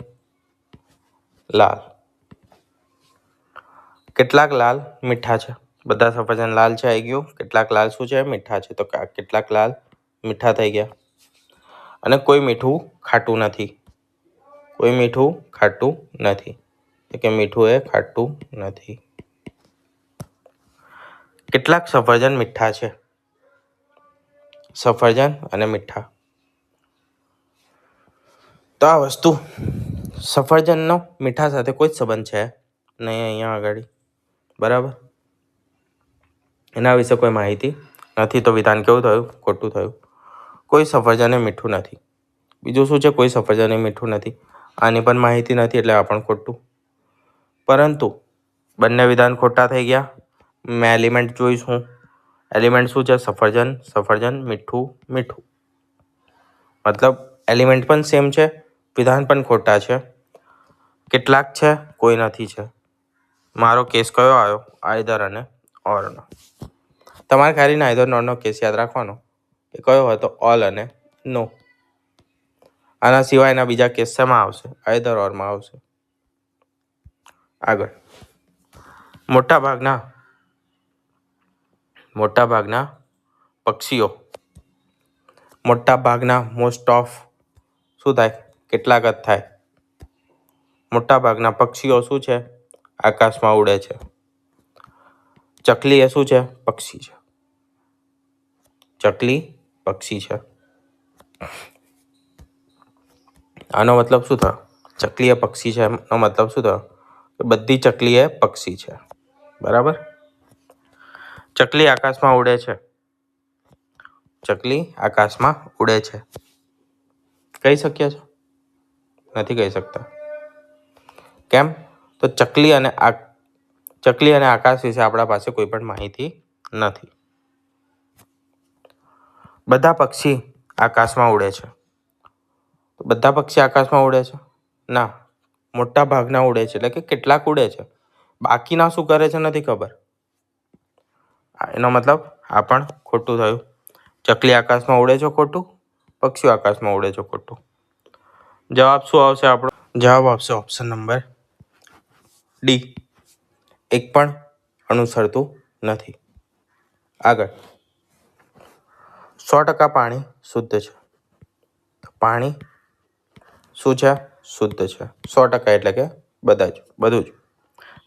લાલ. કેટલાક લાલ મીઠા છે. બધા સફરજન લાલ છે આવી ગયું. કેટલાક લાલ શું છે? મીઠા છે. તો કેટલાક લાલ મીઠા થઈ ગયા. અને કોઈ મીઠું ખાટું નથી. કોઈ મીઠું ખાટું નથી. કે મીઠું એ ખાટું નથી. કેટલાક સફરજન મીઠા છે. સફરજન અને મીઠા. તો આ વસ્તુ સફરજનનો મીઠા સાથે કોઈ જ સંબંધ છે નહીં અહીંયા આગળ, બરાબર. એના વિશે કોઈ માહિતી નથી. તો વિધાન કેવું થયું? ખોટું થયું. કોઈ સફરજન એ મીઠું નથી. બીજું શું છે? કોઈ સફરજન એ મીઠું નથી. આની પણ માહિતી નથી એટલે આ પણ ખોટું. પરંતુ બંને વિધાન ખોટા થઈ ગયા. મેં એલિમેન્ટ જોઈશું. એલિમેન્ટ શું છે? સફરજન સફરજન, મીઠું મીઠું. મતલબ એલિમેન્ટ પણ સેમ છે, વિધાન પણ ખોટા છે. કેટલાક છે, કોઈ નથી છે. મારો કેસ કયો આવ્યો? આઈધર અને ઓરનો. તમારે ખાલી આઈધર નોરનો કેસ યાદ રાખવાનો. એ કયો હતો? ઓલ અને નો. આના સિવાયના બીજા કેસ શેમાં આવશે? આઈધર ઓરમાં આવશે. આગળ મોટાભાગના પક્ષીઓ, મોટાભાગના મોસ્ટ ઓફ શું થાય? કેટલાક જ થાય. મોટાભાગના પક્ષીઓ શું છે? આકાશમાં ઉડે છે. ચકલી એ શું છે? પક્ષી છે. ચકલી પક્ષી છે. આનો મતલબ શું થયો? ચકલી એ પક્ષી છે એનો મતલબ શું થયો? કે બધી ચકલી એ પક્ષી છે, બરાબર. ચકલી આકાશમાં ઉડે છે. ચકલી આકાશમાં ઉડે છે. કહી શકીએ છો? નથી કહી શકતા. કેમ? તો ચકલી અને આકાશ વિશે આપણા પાસે કોઈ પણ માહિતી નથી. બધા પક્ષી આકાશમાં ઉડે છે. બધા પક્ષી આકાશમાં ઉડે છે? ના, મોટા ભાગના ઉડે છે. એટલે કે કેટલાક ઉડે છે. બાકીના શું કરે છે નથી ખબર. એનો મતલબ આ પણ ખોટું થયું. ચકલી આકાશમાં ઉડે છે ખોટું. પક્ષીઓ આકાશમાં ઉડે છે ખોટું. જવાબ શું આવશે આપણો? જવાબ આવશે ઓપ્શન નંબર ડી. એક પણ અનુસરતું નથી. આગળ 100% પાણી શુદ્ધ છે. પાણી શું છે? શુદ્ધ છે. 100% એટલે કે બધું જ.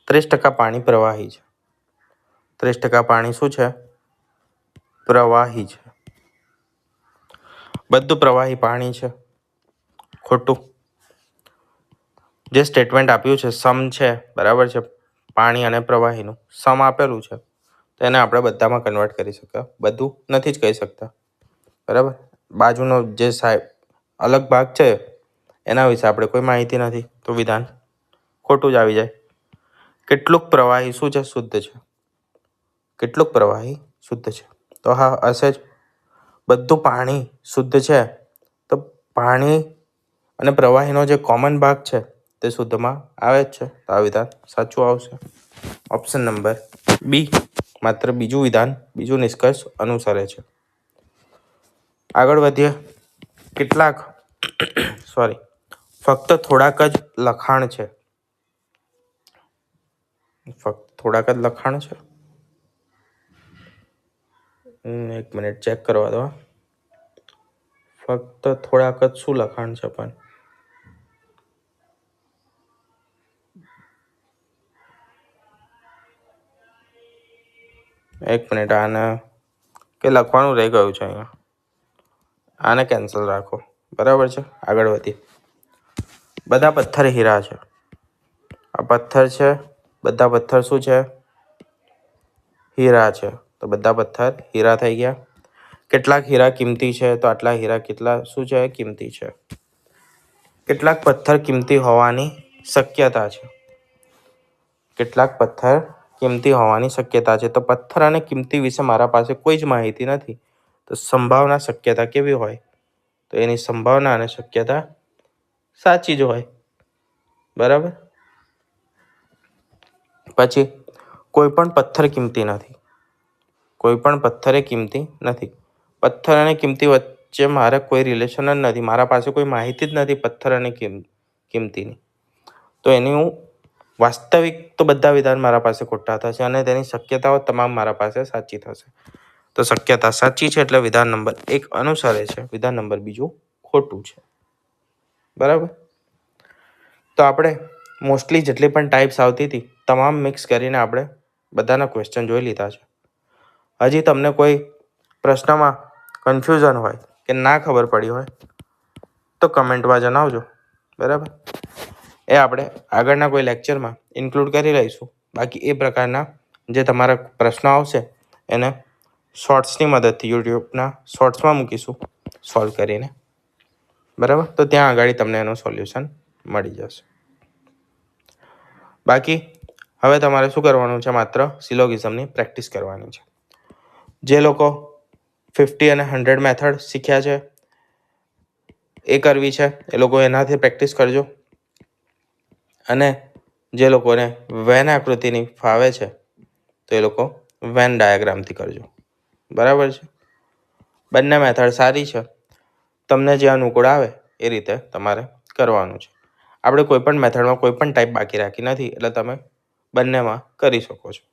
30% પાણી પ્રવાહી છે. 30% પાણી શું છે? પ્રવાહી છે. બધું પ્રવાહી પાણી છે. ખોટું. જે સ્ટેટમેન્ટ આપ્યું છે સમ છે, બરાબર છે. પાણી અને પ્રવાહીનું સમ આપેલું છે તો એને આપણે બધામાં કન્વર્ટ કરી શકીએ. બધું નથી જ કહી શકતા, બરાબર. બાજુનો જે સાહેબ અલગ ભાગ છે એના વિશે આપણે કોઈ માહિતી નથી તો વિધાન ખોટું જ આવી જાય. કેટલુંક પ્રવાહી શું છે? શુદ્ધ છે. કેટલુંક પ્રવાહી શુદ્ધ છે. તો હા હશે જ. બધું પાણી શુદ્ધ છે તો પાણી અને પ્રવાહીનો જે કોમન ભાગ છે તે શુદ્ધમાં આવે જ છે. તો આ વિધાન સાચું આવશે. Option number B. માત્ર બીજું વિધાન, બીજું નિષ્કર્ષ અનુસરે છે. આગળ વધીએ. ફક્ત થોડાક જ લખાણ છે. ફક્ત થોડાક જ લખાણ છે. એક મિનિટ ચેક કરવા દો. ફક્ત થોડાક જ શું લખાણ છે? પણ એક મિનિટ, આને કે લખવાનું રહી ગયું છે અહીંયા. આને કેન્સલ રાખો, બરાબર છે. આગળ વધીએ. બધા પથ્થર હીરા છે. આ પથ્થર છે. બધા પથ્થર શું છે? હીરા છે તો બધા પથ્થર હીરા થઈ ગયા. કેટલાક હીરા કિંમતી છે તો આટલા હીરા કેટલા શું છે? કિંમતી છે. કેટલાક પથ્થર કિંમતી હોવાની શક્યતા છે. કેટલાક પથ્થર કિંમતી હોવાની શક્યતા છે. તો પથ્થર અને કિંમતી વિશે મારા પાસે કોઈ જ માહિતી નથી. તો સંભાવના શક્યતા કેવી હોય? તો એની સંભાવના અને શક્યતા સાચી જ હોય. બરાબર. પછી કોઈ પણ પથ્થર કિંમતી નથી. કોઈ પણ પથ્થર એ કિંમતી નથી. પથ્થર અને કિંમતી વચ્ચે મારે કોઈ રિલેશન જ નથી. મારા પાસે કોઈ માહિતી જ નથી પથ્થર અને કિંમતીની. તો એની હું વાસ્તવિક તો બધા વિધાન મારા પાસે ખોટા થશે અને તેની શક્યતાઓ તમામ મારા પાસે સાચી થશે. તો શક્યતા સાચી છે એટલે વિધાન નંબર 1 અનુસરે છે. વિધાન નંબર 2 ખોટું છે. બરાબર. તો આપણે મોસ્ટલી જેટલી પણ ટાઈપ્સ આવતી હતી તમામ મિક્સ કરીને આપણે બધાના ક્વેશ્ચન જોઈ લીધા છે. હજી તમને કોઈ પ્રશ્નમાં કન્ફ્યુઝન હોય કે ના ખબર પડી હોય તો કમેન્ટમાં જણાવજો. બરાબર. એ આપણે આગળના કોઈ લેક્ચરમાં ઇન્ક્લુડ કરી લઈશું. બાકી એ પ્રકારના જે તમારા પ્રશ્નો આવશે એને શોર્ટ્સની મદદથી યુટ્યુબના શોર્ટ્સમાં મૂકીશું સોલ્વ કરીને. બરાબર. તો ત્યાં આગળ તમને એનું સોલ્યુશન મળી જશે. બાકી હવે તમારે શું કરવાનું છે? માત્ર સિલોગિઝમની પ્રેક્ટિસ કરવાની છે. જે લોકો 50 અને 100 મેથડ શીખ્યા છે એ કરવી છે એ લોકો એનાથી પ્રેક્ટિસ કરજો. અને જે લોકોને વેન આકૃતિની ફાવે છે તો એ લોકો વેન ડાયાગ્રામથી કરજો. બરાબર છે. બંને મેથડ સારી છે. તમને જે અનુકૂળ આવે એ રીતે તમારે કરવાનું છે. આપણે કોઈ પણ મેથડમાં કોઈ પણ ટાઈપ બાકી રાખી નથી એટલે તમે બંનેમાં કરી શકો છો.